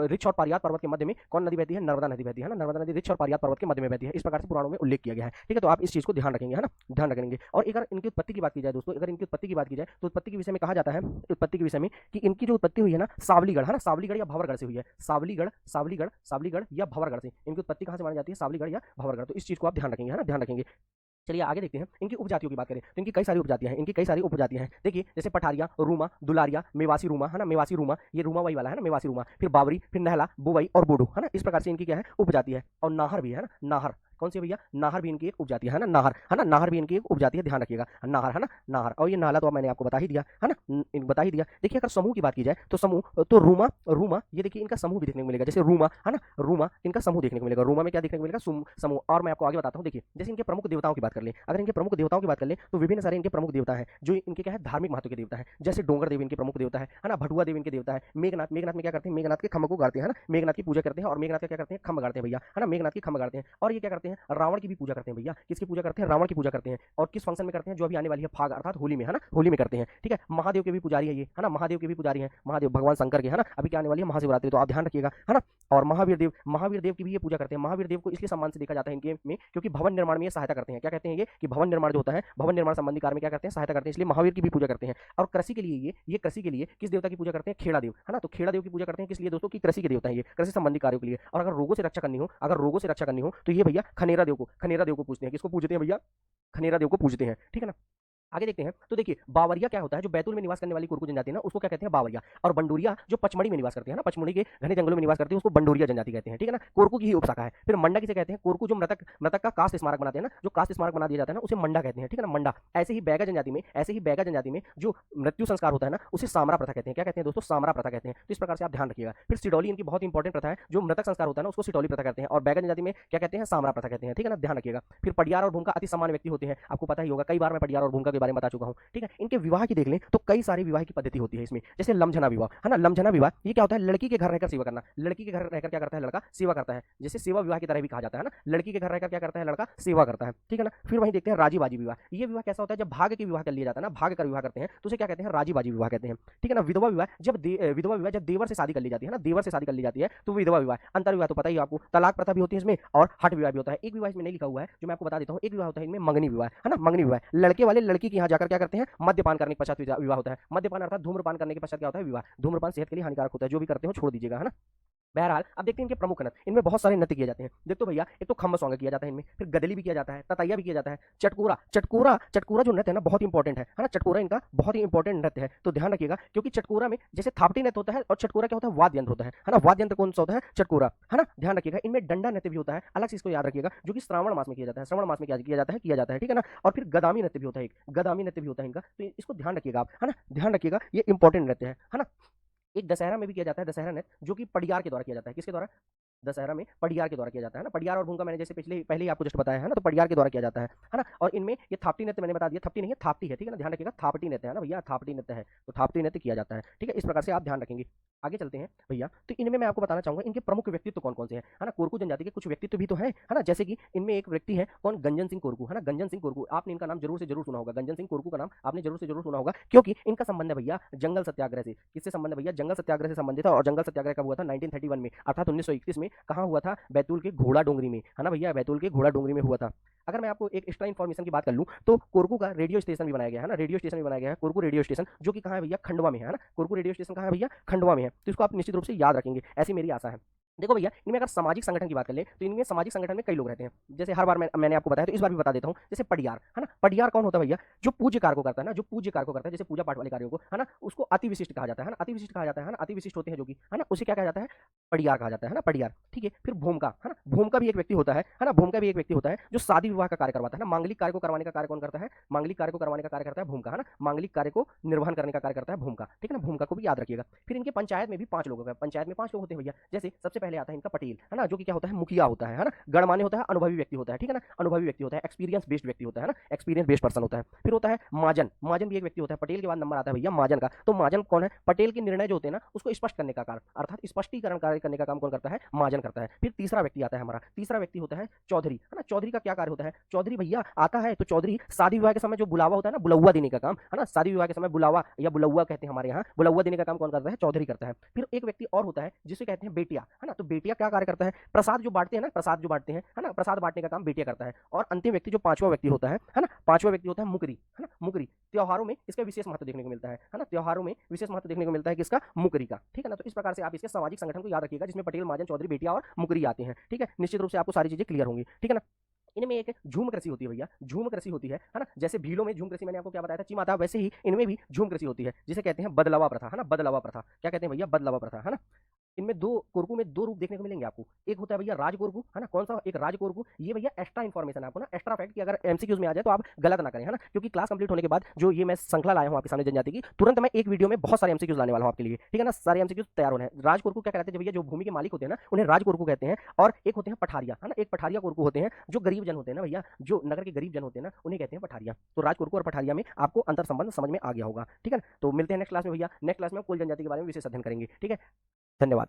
रिच और पारियात पर्वत के मध्य में कौन नदी बहती है, नर्मदा नदी बहती है ना, नर्मदा नदी रिच और पारियात पर्वत के मध्य में बहती है, इस प्रकार से पुराणों में उल्लेख किया गया है, ठीक है। तो आप इस चीज को ध्यान रखेंगे, है ना, ध्यान रखेंगे। और अगर इनकी उत्पत्ति की बात की जाए दोस्तों, अगर इनकी उत्पत्ति की बात की जाए तो उत्पत्ति के विषय में कहा जाता है, उत्पत्ति के विषय में, कि इनकी जो उत्पत्ति हुई है ना, सावलीगढ़, है ना, सावलीगढ़ या भंवरगढ़ से हुई है, सावलीगढ़ या भंवरगढ़ से इनकी उत्पत्ति कहां से मानी जाती है, सावलीगढ़ या भंवरगढ़। तो इस चीज को आप ध्यान रखेंगे, है ना, ध्यान रखेंगे। चलिए आगे देखते हैं इनकी उपजातियों की बात करें तो इनकी कई सारी उपजातियां हैं, इनकी कई सारी उपजातियां हैं। देखिए जैसे पठारिया, रूमा, दुलारिया, मेवासी रूमा, है ना, मेवासी रूमा, ये रूमा वही वाला है ना, मेवासी रूमा। फिर बावरी, फिर नहला, बुवई और बोडो, है ना, इस प्रकार से इनकी क्या है, उपजाति है। और नाहर भी है ना, नाहर, कौन सी भैया, नाहर भी इनकी एक उपजाति है ना, नाहर, है ना, नाहर भी इनकी एक उपजाति है, ध्यान रखिएगा, नाहर, है ना, नाहर। और ये नाला तो मैंने आपको बता ही दिया, है ना, बता ही दिया। देखिए अगर समूह की बात की जाए तो समूह, तो रूमा, रूमा, ये देखिए इनका समूह भी देखने को मिलेगा, जैसे रूमा, है ना, रूमा, इनका समूह देखने को मिलेगा। रूमा में क्या देखने को मिलेगा, समूह। और मैं आपको आगे बताता हूँ। देखिए जैसे इनके प्रमुख देवताओं की बात कर ले, अगर इनके प्रमुख देवताओं की बात कर ले तो विभिन्न सारे इनके प्रमुख देवता हैं, जो इनके क्या है, धार्मिक महत्व के देवता है। जैसे डोंगर देव इनके प्रमुख देवता है ना, भटुआ देव इनके देवता है। मेघनाथ, मेघनाथ में क्या करते हैं, मेघनाथ के खम्भ को गाड़ते हैं, है ना, मेघनाथ की पूजा करते हैं और मेघनाथ का क्या करते हैं, खम्भ गाड़ते हैं भैया, है ना, मेघनाथ की खम्भ गाड़ते हैं। और ये क्या करते हैं हैं, रावण की भी पूजा करते हैं भैया। किसकी पूजा करते हैं? रावण की पूजा करते हैं। और किस फंक्शन में करते हैं? जो अभी आने वाली है फाग अर्थात होली में, है ना, होली में करते हैं। ठीक है, महादेव के भी पुजारी है ये, है ना, महादेव के भी पुजारी हैं, महादेव भगवान शंकर के, है ना, अभी क्या आने वाली है महाशिवरात्रि, तो आप ध्यान रखिएगा, है ना। और महावीर देव की भी ये पूजा करते हैं। महावीर देव को इसलिए सम्मान से देखा जाता है इनके में, क्योंकि भवन निर्माण में ये सहायता करते हैं। क्या कहते हैं ये? कि भवन निर्माण जो होता है, भवन निर्माण संबंधी कार्य में क्या करते हैं? सहायता करते हैं, इसलिए महावीर की भी पूजा करते हैं। और कृषि के लिए ये कृषि के लिए किस देवता की पूजा करते हैं? खेड़ा देव, है ना। तो खेड़ा देव की पूजा करते हैं किस लिए दोस्तों? कि कृषि के देवता है ये, कृषि संबंधी कार्यों के लिए। और अगर रोगों से रक्षा करनी हो तो ये भैया खनेरा देव को पूजते हैं। किसको पूजते हैं भैया? खनेरा देव को पूजते हैं। ठीक है ना। आगे देखते हैं तो देखिए बावरिया क्या होता है? जो बैतूल में निवास करने वाली कोरकू जनजाति है ना, उसको क्या कहते हैं? बावरिया। और बंडूरिया जो पचमढ़ी में निवास करते हैं ना, पचमढ़ी के घने जंगलों में निवास करते हैं, उसको बंडूरिया जनजाति कहते हैं। ठीक है ना, कोरकू की ही उपशाखा है। फिर मंडा किसे कहते हैं? कोरकू जो मृतक का कास्ट स्मारक बनाते हैं ना, जो कास्ट स्मारक बना दिया जाता है ना, उसे मंडा कहते हैं। ठीक है ना, मंडा। ऐसे ही बैगा जनजाति में जो मृत्यु संस्कार होता है ना, उसे सामरा प्रथा कहते हैं। क्या कहते हैं दोस्तों? सामरा प्रथा कहते हैं। तो इस प्रकार से आप ध्यान रखिएगा। फिर सिडौली इनकी बहुत इंपॉर्टेंट प्रथा है, जो मृतक संस्कार होता है ना, उसको सिडौली प्रथा कहते हैं। और बैगा जनजाति में क्या कहते हैं? सामरा प्रथा कहते हैं। ठीक है ना, ध्यान रखिएगा। फिर पडियार और भूमका अति सामान्य व्यक्ति होते हैं, आपको पता ही होगा, कई बार मैं पडियार और भूमका के बारे में बता चुका हूँ। ठीक है, इनके विवाह की देख लें तो कई सारी विवाह की पद्धति होती है इसमें, जैसे लमझना विवाह, है ना। लमझना विवाह ये क्या होता है? लड़की के घर रहकर सेवा करना। लड़की के घर रहकर क्या करता है? लड़का सेवा करता है, जैसे सेवा विवाह की तरह भी कहा जाता है ना। लड़की के घर रहकर क्या करता है? लड़का सेवा करता है। ठीक है ना। फिर वहीं देखते हैं राजी बाजी विवाह। ये विवाह कैसा होता है? जब भाग के विवाह कर लिया जाता है ना, भाग कर विवाह करते हैं, तो उसे क्या कहते हैं? राजी बाजी विवाह कहते हैं। ठीक है ना। विधवा विवाह जब देवर से शादी कर ली जाती है ना, देवर से शादी कर ली जाती है, तो विधवा विवाह। अंतर विवाह तो पता ही है आपको, तलाक प्रथा भी होती है इसमें, और हट विवाह भी होता है। एक विवाह इसमें नहीं लिखा हुआ है, जो मैं आपको बता देता हूँ। एक विवाह होता है इनमें मंगनी विवाह, है ना, मंगनी विवाह। लड़के वाले लड़की के यहाँ जाकर क्या करते हैं? मद्यपान करने के पश्चात विवाह होता है। मद्यपान अर्थात धूम्रपान करने के पश्चात क्या होता है? विवाह। धूम्रपान सेहत के लिए हानिकारक होता है, जो भी करते हो छोड़ दीजिएगा, है ना। बहरहाल अब देखते हैं इनके प्रमुख नृत्य। इनमें बहुत सारे नृत्य किए जाते हैं। देखो भैया, एक तो खम्ब सॉन्ग किया जाता है इनमें, फिर गदली भी किया जाता है, ततैया भी किया जाता है, चटकोरा जो नृत्य है ना, बहुत इंपॉर्टेंट है ना। चटकोरा इनका बहुत ही इंपॉर्टेंट नृत्य है, तो ध्यान रखिएगा। क्योंकि चटकोरा में जैसे थापटी नृत्य होता है, और चटकोरा क्या होता है? वाद्य यंत्र होता है ना। वाद्य यंत्र कौन सा होता है? चटकोरा, है ना। ध्यान रखिएगा। इनमें डंडा नृत्य भी होता है, अलग से इसको याद रखिएगा, जो कि श्रावण मास में किया जाता है। श्रावण मास में किया जाता है। ठीक है ना। और फिर गदामी नृत्य भी होता है, गदामी नृत्य भी होता है इनका, तो इसको ध्यान रखिएगा आप, है ना। ध्यान रखिएगा, ये इंपॉर्टेंट नृत्य है ना। एक दशहरा में भी किया जाता है, दशहरा नृत्य, जो कि पडियार के द्वारा किया जाता है। किसके द्वारा? दशहरा में पडियार के द्वारा किया जाता है ना। पडियार और भूमका मैंने जैसे पहले ही आपको जस्ट बताया है ना, तो पडियार के द्वारा किया जाता है ना। और इनमें ये थापटी नृत्य मैंने बता दिया, थपटी नहीं है, थापटी है। ठीक है ना, ध्यान रखिएगा, थापटी नृत्य है ना भैया, थापटी नृत्य है, तो थापटी नृत्य किया जाता है। ठीक है, इस प्रकार से आप ध्यान रखेंगे। आगे चलते हैं भैया, तो इनमें मैं आपको बताना चाहूंगा इनके प्रमुख व्यक्तित्व कौन कौन से हैं, है ना। कोरकू जनजाति के कुछ व्यक्तित्व भी तो है ना। जैसे कि इनमें एक व्यक्ति है कौन? गंजन सिंह कोरकू, है ना। गंजन सिंह कोरकू, आपने इनका नाम जरूर से जरूर सुना होगा। गंजन सिंह कोरकू का नाम आपने जरूर से जरूर सुना होगा, क्योंकि इनका संबंध है भैया जंगल सत्याग्रह से। किससे संबंध है भैया? जंगल सत्याग्रह से संबंधित है। और जंगल सत्याग्रह कब हुआ था? 1931 में, अर्थात 1931 में। कहाँ हुआ था? बैतूल के घोड़ा डोंगरी में, है ना भैया, बैतूल के घोड़ा डोंगरी में हुआ था। अगर मैं आपको एक एक्स्ट्रा इन्फॉर्मेशन की बात कर लूं, तो कोरकू का रेडियो स्टेशन भी बनाया गया है ना। रेडियो स्टेशन भी बनाया गया है, कोरकू रेडियो स्टेशन, जो कि कहाँ है भैया? खंडवा में है ना। कोरकू रेडियो स्टेशन कहाँ है भैया? खंडवा में है। तो इसको आप निश्चित रूप से याद रखेंगे, ऐसी मेरी आशा है। देखो भैया, इनमें अगर सामाजिक संगठन की बात कर ले, तो इनमें सामाजिक संगठन में कई लोग रहते हैं। जैसे हर बार मैंने आपको बताया, तो इस बार भी बता देता हूँ। जैसे पडियार, है ना। पडियार कौन होता है भैया? जो पूज्य कार्य को करता है ना, जो पूज्य कार्य को करता है, जैसे पूजा पाठ वाले कार्यों को, है ना, उसको अति विशिष्ट कहा जाता है ना। अति विशिष्ट कहा जाता है ना, अति विशिष्ट होते हैं जो कि, है ना, उसे क्या कहा जाता है? पडियार कहा जाता है ना, पडियार। ठीक है। फिर भूमका, है ना। भूमका भी एक व्यक्ति होता है ना। भूमका भी एक व्यक्ति होता है जो शादी विवाह का कार्य करवाता है ना। मांगलिक कार्य को करवाने का कार्य कौन करता है? मांगलिक कार्य को करवाने का कार्य करता है भूमका, है ना। मांगलिक कार्य को निर्वहन करने का कार्य करता है भूमका। ठीक है ना, भूमका को भी याद रखिएगा। फिर इनके पंचायत में भी 5 लोग होगा, पंचायत में 5 लोग होते हैं भैया। जैसे सबसे पहले आता है इनका पटेल, है ना, जो कि क्या होता है? मुखिया होता है ना। गणमान्य होता है, अनुभवी व्यक्ति होता है। ठीक है ना, अनुभवी व्यक्ति होता है, एक्सपीरियंस बेस्ड व्यक्ति होता है ना, एक्सपीरियंस बेस्ड पर्सन होता है। फिर होता है माजन, माजन भी एक व्यक्ति होता है। पटेल के बाद नंबर आता है भैया माजन का। तो माजन कौन है? पटेल के निर्णय जो होते हैं ना, उसको स्पष्ट करने का कार्य, अर्थात स्पष्टीकरण कार्य करने का काम कौन करता है? माजन करता है। फिर तीसरा व्यक्ति आता है हमारा, तीसरा व्यक्ति होता है चौधरी, है ना। चौधरी का क्या कार्य होता है? चौधरी भैया आता है, तो चौधरी शादी विवाह के समय जो बुलावा होता है ना, बुलौवा देने का काम, है ना। शादी विवाह के समय बुलावा या बुलौवा कहते हैं हमारे यहाँ, बुलौवा देने का काम कौन करता है? चौधरी करता है। फिर एक व्यक्ति और होता है जिसे कहते हैं बेटिया, है ना। तो बेटिया क्या कार्य करता है? प्रसाद जो बांटते हैं ना, प्रसाद जो बांटते हैं, है ना, प्रसाद बांटने का काम बेटिया करता है। और अंतिम व्यक्ति जो पांचवा व्यक्ति होता है ना, पांचवा व्यक्ति होता है मुकरी, है ना। मुकरी त्योहारों में इसका विशेष महत्व देखने को मिलता है ना। त्योहारों में विशेष महत्व देखने को मिलता है किसका? मुकरी का। ठीक है ना। तो इस प्रकार से आप इसके सामाजिक संगठन को याद रखिएगा, जिसमें पटेल, महाजन, चौधरी, बेटिया और मुकरी आते हैं। ठीक है, निश्चित रूप से आपको सारी चीजें क्लियर होंगी। ठीक है ना। इनमें एक झूम कृषि होती है भैया, झूम कृषि होती है ना। जैसे भीलों में झूम कृषि मैंने आपको क्या बताया था, चिमाता, वैसे ही इनमें भी झूम कृषि होती है, जिसे कहते हैं बदलावा प्रथा, है ना। बदलावा प्रथा क्या कहते हैं भैया? बदलावा प्रथा, है ना। इनमें कोरकू में 2 रूप देखने को मिलेंगे आपको। एक होता है भैया राज कोरकू, है ना। कौन सा? एक राज कोरकू। ये भैया एक्स्ट्रा इन्फॉर्मेशन है आपको ना, एक्स्ट्रा फैक्ट की अगर एमसीक्यूज में आ जाए तो आप गलत ना करें, है ना। क्योंकि क्लास कंप्लीट होने के बाद जो ये मैं श्रृंखला लाया हूं आपके सामने जनजाति की, तुरंत मैं एक वीडियो में बहुत सारे एमसीक्यूज लाने वाला हूं आपके लिए। ठीक है ना, सारे एमसीक्यूज तैयार होने हैं। राज कोरकू क्या कहते हैं भैया? जो भूमि के मालिक होते हैं ना, उन्हें राज कोरकू कहते हैं। और एक होते हैं पठारिया, है ना। एक पठारिया कोरकू होते हैं, जो गरीब जन होते हैं ना भैया, जो नगर के गरीब जन होते हैं ना, उन्हें कहते हैं पठारिया। तो राज कोरकू और पठारिया में आपको अंतर संबंध समझ में आ गया होगा। ठीक है, तो मिलते हैं नेक्स्ट क्लास में भैया। नेक्स्ट क्लास में कुल जनजाति के बारे में विशेष अध्ययन करेंगे। ठीक है, धन्यवाद।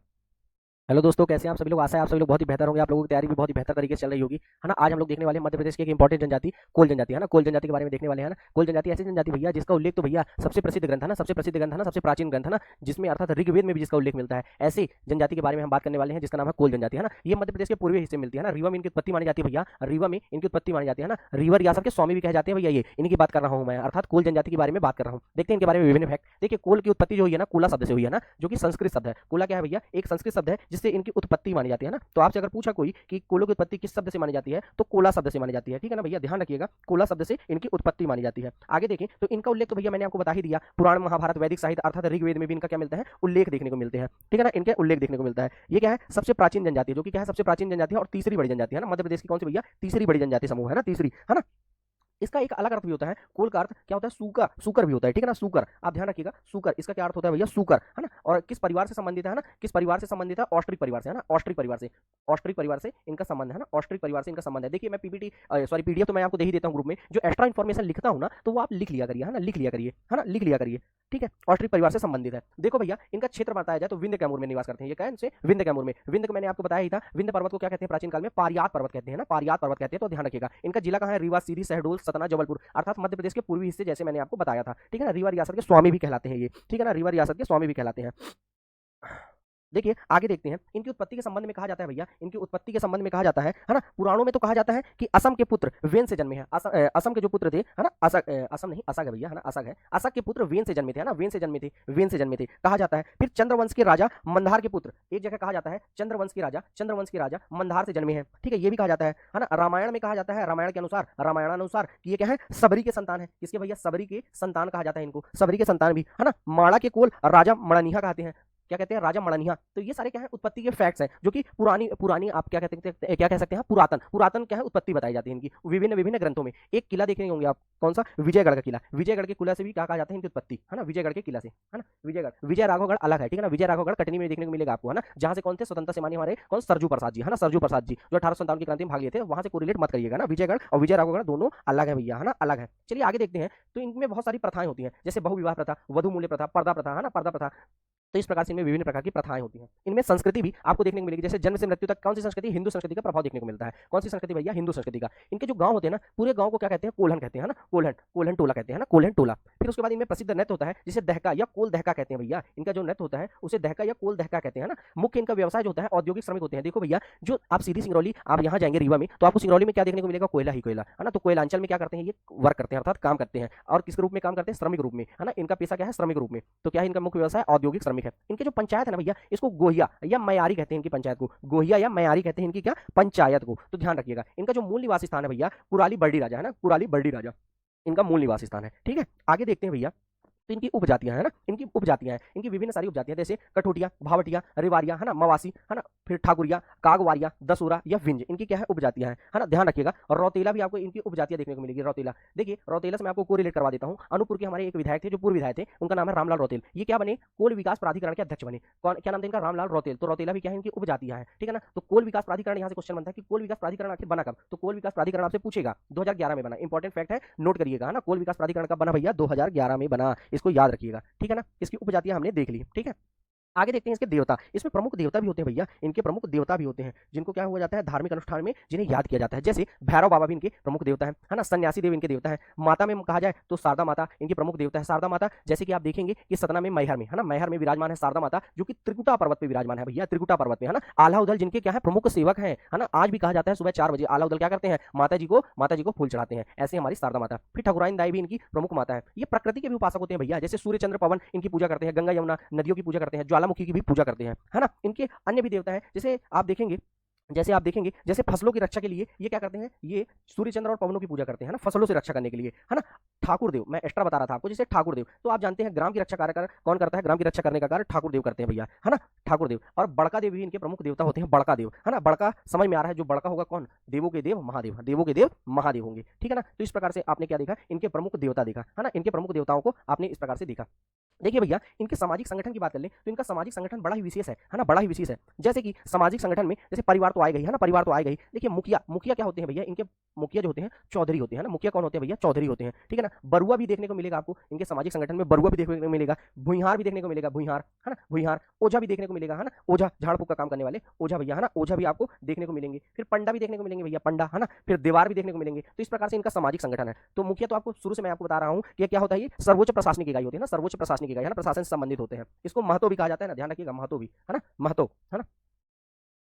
हेलो दोस्तों, कैसे हैं आप सभी लोग। आशा है आप सभी लोग बहुत ही बेहतर होंगे। आप लोगों की तैयारी भी बहुत ही बेहतर तरीके से चल रही होगी, है ना। आज हम लोग देखने वाले हैं मध्य प्रदेश की एक इंपॉर्टेंट जनजाति कोल जनजाति, है ना। कोल जनजाति के बारे में देखने वाले हैं ना। कोल जनजाति ऐसी जनजाति भैया जिसका उल्लेख तो भैया सबसे प्रसिद्ध ग्रंथ है ना, सबसे प्रसिद्ध ग्रंथ है ना, सबसे प्राचीन ग्रंथ है ना, जिसमें अर्थात ऋग्वेद में भी जिसका उल्लेख मिलता है। ऐसी जनजाति के बारे में हम बात करने वाले हैं जिसका नाम है कोल जनजाति, है ना। ये मध्य प्रदेश के पूर्वी हिस्से में मिलती है ना। रीवा में इनकी उत्पत्ति मानी जाती है भैया, रीवा में इनकी उत्पत्ति मानी जाती है ना। रीवा रियासत के स्वामी भी कहे जाते हैं भैया, ये इनकी बात कर रहा हूँ मैं, अर्थात कोल जनजाति के बारे में बात कर रहा हूँ। देखते हैं इनके बारे में विभिन्न फैक्ट। देखिए कोल की उत्पत्ति जो हुई है ना, कोला शब्द से हुई है ना, जो कि संस्कृत शब्द है। कोला क्या है भैया, एक संस्कृत शब्द है जिससे इनकी उत्पत्ति मानी जाती है ना। तो आपसे अगर पूछा कोई कि कोलों की उत्पत्ति किस शब्द से मानी जाती है, तो कोला शब्द से मानी जाती है, ठीक है ना भैया, ध्यान रखिएगा, कोला शब्द से इनकी उत्पत्ति मानी जाती है। आगे देखें तो इनका उल्लेख तो भैया मैंने आपको बता ही दिया, पुराण महाभारत वैदिक साहित्य अर्थात ऋग्वेद में भी इनका क्या मिलता है, उल्लेख देखने को मिलते हैं, ठीक है ना। इनके उल्लेख देखने को मिलता है। ये क्या है, सबसे प्राचीन जनजाति, जो कि क्या है, सबसे प्राचीन जनजाति है और तीसरी बड़ी जनजाति है ना। मध्य प्रदेश की कौन सी भैया, तीसरी बड़ी जनजाति समूह है ना, तीसरी, है ना। इसका एक अलग अर्थ भी होता है, कोल का अर्थ क्या होता है, सूकर, सूकर भी होता है, ठीक है ना, सूकर, आप ध्यान रखिएगा, सूकर, इसका क्या अर्थ होता है भैया, सूकर, है ना। और किस परिवार से संबंधित है ना, किस परिवार से संबंधित है, ऑस्ट्रिक परिवार से, है ना, ऑस्ट्रिक परिवार से, ऑस्ट्रिक परिवार से इनका संबंध है ना, ऑस्ट्रिक परिवार से इनका संबंध है। देखिए मैं पीपीटी सॉरी पीडीएफ तो मैं आपको दे ही देता हूँ ग्रुप में, जो एक्स्ट्रा इन्फॉर्मेशन लिखता हूँ ना, तो वो आप लिख लिया करिए, है ना, लिख लिया करिए, है ना, लिख लिया करिए, ठीक है। ऑस्ट्रिक परिवार से संबंधित है। देखो भैया इनका क्षेत्र बताया जाए तो विंध्य कैमूर में निवास करते हैं। ये क्या है, इनसे विंध्य कैमूर में, विंध्य को मैंने आपको बताया ही था। विंध्य पर्वत को क्या कहते हैं प्राचीन काल में, पारियात पर्वत कहते हैं ना, पारियात पर्वत कहते हैं। तो ध्यान रखिएगा, इनका जिला कहाँ है, रीवा, सीधी, शहडोल, सतना, जबलपुर, अर्थात मध्य प्रदेश के पूर्वी हिस्से, जैसे मैंने आपको बताया था, ठीक है ना। रीवा रियासत के स्वामी भी कहलाते हैं ये, ठीक है ना, रीवा रियासत के स्वामी भी कहलाते हैं। देखिए आगे देखते हैं, इनकी उत्पत्ति के संबंध में कहा जाता है भैया, इनकी उत्पत्ति के संबंध में कहा जाता है ना, पुराणों में तो कहा जाता है कि असम के पुत्र वेन से जन्मे हैं। असम के जो पुत्र थे, है ना, असम नहीं, असग है भैया, है ना, असग है, असग के पुत्र वेन से जन्मे थे, है ना, वेन से जन्मे थे, वेन से जन्मे थे कहा जाता है। फिर चंद्रवंश के राजा मंदार के पुत्र, एक जगह कहा जाता है चंद्रवंश के राजा मंदार से जन्मे हैं, ठीक है, ये भी कहा जाता है ना। रामायण में कहा जाता है, रामायण के अनुसार, रामायणानुसार कि ये क्या है, सबरी के संतान है। किसके भैया, सबरी के संतान कहा जाता है इनको, सबरी के संतान भी, है ना। माड़ा के कोल राजा मणनिहा कहते हैं, क्या कहते हैं, राजा मणनिहा। तो ये सारे क्या है, उत्पत्ति के फैक्ट्स हैं, जो कि पुरानी पुरानी आप क्या कहते हैं, क्या कह सकते हैं, पुरातन पुरातन क्या है, उत्पत्ति बताई जाती है इनकी विभिन्न विभिन्न ग्रंथों में। एक किला देखेंगे होंगे आप, कौन सा, विजयगढ़ का किला, विजयगढ़ के किला से भी क्या कहा जाता है, इनकी उत्पत्ति, है ना, विजयगढ़ के किला से, है ना। विजयगढ़, विजय राघवगढ़ अलग है, ठीक है ना, विजय राघवगढ़ कटनी में देखने को मिलेगा आपको, है ना, जहां से कौन थे स्वतंत्रता सेनानी हमारे, कौन, सरजू प्रसाद जी, है ना, सरजू प्रसाद जी, जो 1857 की क्रांति में भाग लिए थे, वहां से कोरिलेट मत करिएगा ना। विजयगढ़ और विजय राघवगढ़ दोनों अलग है भैया, है ना, अलग है। चलिए आगे देखते हैं, तो इनमें बहुत सारी प्रथाएं होती हैं, जैसे बहुविवाह प्रथा, वधु मूल्य प्रथा, पर्दा प्रथा, है ना, पर्दा प्रथा। तो इस प्रकार से इनमें विभिन्न प्रकार की प्रथाएं होती हैं। इनमें संस्कृति भी आपको देखने को मिलेगी, जैसे जन्म से मृत्यु तक कौन सी संस्कृति, हिंदू संस्कृति का प्रभाव देखने को मिलता है। कौन सी संस्कृति भैया, हिंदू संस्कृति का। इनके जो गांव होते हैं ना, पूरे गांव को क्या कहते हैं, कोल्हन कहते हैं ना, कोल्हन, कोल्हन टोला कहते हैं ना, कोल्हन टोला। फिर उसके बाद इनमें प्रसिद्ध नृत्य होता है जिसे दहका या कोल दहका कहते हैं भैया। इनका जो नृत्य होता है उसे दहका या कोल दहका कहते हैं ना। मुख्य इनका व्यवसाय जो होता है औद्योगिक श्रमिक होते हैं। देखो भैया, जो आप सीधी सिंगरौली आप यहाँ जाएंगे रीवा में, तो आपको सिंगरौली में क्या देखने को मिलेगा, कोयला ही कोयला, है ना। तो कोयलांचल में क्या करते हैं, ये वर्क करते हैं, अर्थात काम करते हैं। और किस रूप में काम करते हैं, श्रमिक रूप में, है ना। इनका पेशा क्या है, श्रमिक रूप में। तो क्या है, इनका मुख्य व्यवसाय औद्योगिक श्रमिक है। इनके जो पंचायत है ना भैया, इसको गोहिया या मयारी कहते हैं, इनकी पंचायत को गोहिया या मयारी कहते हैं, इनकी क्या, पंचायत को। तो ध्यान रखिएगा, इनका जो मूल निवास स्थान है भैया, कुराली बरडी राजा, है ना, कुराली बरडी राजा इनका मूल निवास स्थान है, ठीक है। आगे देखते हैं भैया, तो इनकी उपजातियां है ना, इनकी उपजातियां हैं, इनकी विभिन्न सारी उपजातियां, जैसे कठोटिया, भावटिया, रेवारिया, है ना, मवासी, है ना, फिर ठाकुरिया, कागवारिया, दसूरा या विंज, इनकी क्या है, उपजातियां हैं, है ना, ध्यान रखिएगा। और रौतेला भी आपको इनकी उपजातियां देखने को मिलेगी। रौतेला, देखिए रौतेला से मैं आपको कोरिलेट करवा देता हूं। अनूपपुर के हमारे एक विधायक थे, जो पूर्व विधायक थे, उनका नाम है रामलाल रौतेल। ये क्या बने, कोल विकास प्राधिकरण के अध्यक्ष बने। कौन, क्या नाम था इनका, रामलाल रौतेल। तो रौतेला भी क्या है, इनकी उपजातियां है, ठीक है ना। तो कोल विकास प्राधिकरण, यहाँ से क्वेश्चन बनता है कि कोल विकास प्राधिकरण आखिर बना कब, तो कोल विकास प्राधिकरण आपसे पूछेगा 2011 में बना। इंपॉर्टेंट फैक्ट है, नोट करिएगा, है ना, कोल विकास प्राधिकरण कब बना भैया, 2011 में बना, इसको याद रखिएगा, ठीक है ना। इसकी उपजातियां हमने देख ली, ठीक है। आगे देखते हैं इसके देवता। इसमें प्रमुख देवता भी होते हैं भैया, इनके प्रमुख देवता भी होते हैं, जिनको क्या हुआ जाता है, धार्मिक अनुष्ठान में जिन्हें याद किया जाता है। जैसे भैरव बाबा भी इनके प्रमुख देवता है ना। सन्यासी देव इनके देवता है। माता में कहा जाए तो शारदा माता इनकी प्रमुख देवता है। शारदा माता जैसे कि आप देखेंगे कि सतना में मैहर में, है ना, मैहर में विराजमान है शारदा माता, जो कि त्रिकुटा पर्वत पे विराजमान है भैया, त्रिकुटा पर्वत में, है ना। आला उदल जिनके क्या है, प्रमुख सेवक है ना। आज भी कहा जाता है सुबह 4 बजे आला उदल क्या करते हैं, माता जी को फूल चढ़ाते हैं। ऐसे हमारी शारदा माता। फिर ठकुराइन दाई भी इनकी प्रमुख माता है। ये प्रकृति के भी उपासक होते हैं भैया, जैसे सूर्य चंद्र पवन इनकी पूजा करते हैं, गंगा यमुना नदियों की पूजा करते हैं, ज्वालामुखी की भी पूजा करते हैं, है ना। इनके अन्य भी देवता है, जैसे आप देखेंगे, जैसे फसलों की रक्षा के लिए ये क्या करते हैं, ये सूर्य चंद्र और पवनों की पूजा करते हैं ना, फसलों से रक्षा करने के लिए, है ना। ठाकुर देव, मैं एक्स्ट्रा बता रहा था आपको, जैसे ठाकुर देव, तो आप जानते हैं ग्राम की रक्षा कार्य कौन करता है, ग्राम की रक्षा करने का कार्य ठाकुर देव करते हैं भैया, है ना, ठाकुर देव। और बड़का देव भी इनके प्रमुख देवता होते हैं, बड़का देव, है ना। बड़का समझ में आ रहा है, जो बड़का होगा कौन, देवों के देव महादेव, देवों के देव महादेव होंगे, ठीक है ना। तो इस प्रकार से आपने क्या देखा, इनके प्रमुख देवता देखा, है ना, इनके प्रमुख देवताओं को आपने इस प्रकार से देखा। देखिए भैया, इनके सामाजिक संगठन की बात कर लें तो इनका सामाजिक संगठन बड़ा ही विशेष है ना, बड़ा ही विशेष है। जैसे कि सामाजिक संगठन में जैसे परिवार तो आएगा ही, है ना, परिवार तो आएगा ही। देखिए मुखिया, मुखिया क्या होते हैं भैया, इनके मुखिया जो होते हैं चौधरी होते हैं ना। मुखिया कौन होते हैं भैया, चौधरी होते हैं, ठीक है ना। बरुआ भी देखने को मिलेगा आपको इनके सामाजिक संगठन में, बरुआ भी देखने को मिलेगा, भुइहार भी देखने को मिलेगा, भुइहार, है ना, भुइहार, ओझा भी देखने को मिलेगा, है ना, ओझा, झाड़ फूक का काम करने वाले ओझा भैया, है ना, ओझा भी आपको देखने को मिलेंगे। फिर पंडा भी देखने को मिलेंगे भैया, पंडा, है ना, फिर देवार भी देखने को मिलेंगे। तो इस प्रकार से इनका सामाजिक संगठन है। तो मुखिया तो आपको शुरू से मैं आपको बता रहा हूँ कि क्या होता है, ये सर्वोच्च प्रशासनिक इकाई होती है ना, सर्वोच्च प्रशासनिक इकाई, है ना, प्रशासन से संबंधित होते हैं। इसको महतो भी कहा जाता है ना, ध्यान रखिएगा, महतो भी, है ना, महतो, है ना।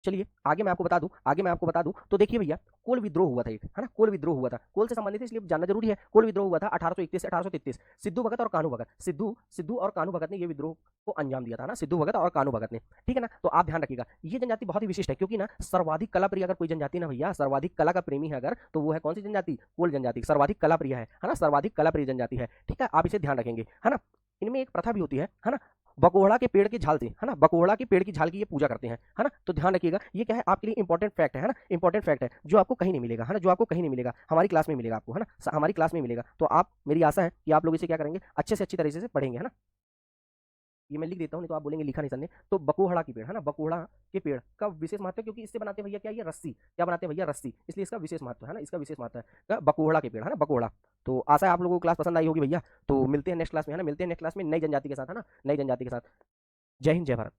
चलिए आगे मैं आपको बता दूं, आगे मैं आपको बता दूं तो देखिए भैया, कोल विद्रोह हुआ था एक, है ना, कोल विद्रोह हुआ था, कोल से संबंधित है इसलिए जानना जरूरी है। कोल विद्रोह हुआ था 1831 से 1833। सिद्धू भगत और कान्हू भगत, सिद्धू सिद्धू और कान्हू भगत ने ये विद्रोह को अंजाम दिया था ना, सिद्धू भगत और कान्हू भगत ने, ठीक है ना। तो आप ध्यान रखिएगा, ये जनजाति बहुत ही विशिष्ट है, क्योंकि ना सर्वाधिक कला प्रिय अगर कोई जनजाति ना भैया, सर्वाधिक कला का प्रेमी है अगर, तो वो है कौन सी जनजाति, कोल जनजाति, सर्वाधिक कला प्रिय है ना, सर्वाधिक कला प्रिय जनजाति है, ठीक है, आप इसे ध्यान रखेंगे, है ना। इनमें एक प्रथा भी होती है ना, बकोड़ा के पेड़ की झाल से, है ना, बकोड़ा के पेड़ की झाल की ये पूजा करते हैं, है ना। तो ध्यान रखिएगा, ये क्या है आपके लिए इंपॉर्टेंट फैक्ट है ना, इंपॉर्टेंट फैक्ट है जो आपको कहीं नहीं मिलेगा, है ना, जो आपको कहीं नहीं मिलेगा, हमारी क्लास में मिलेगा आपको, है ना, हमारी क्लास में मिलेगा। तो आप, मेरी आशा है कि आप लोग इसे क्या करेंगे, अच्छे से अच्छी तरीके से पढ़ेंगे, है ना। ये मैं लिख देता हूँ, नहीं तो आप बोलेंगे लिखा नहीं सर ने। तो बकोहड़ा की पेड़, है ना, बकोहड़ा के पेड़ का विशेष महत्व है, क्योंकि इससे बनाते हैं भैया क्या, ये रस्सी, क्या बनाते हैं भैया, रस्सी, इसलिए इसका विशेष महत्व है ना, इसका विशेष महत्व है बकोहड़ा के पेड़, है ना, बकोहड़ा। तो आशा है आप लोगों को क्लास पसंद आई होगी भैया। तो मिलते हैं नेक्स्ट क्लास में, है ना, मिलते हैं नेक्स्ट क्लास में नई जनजाति के साथ, है ना, नई जनजाति के साथ। जय हिंद, जय भारत।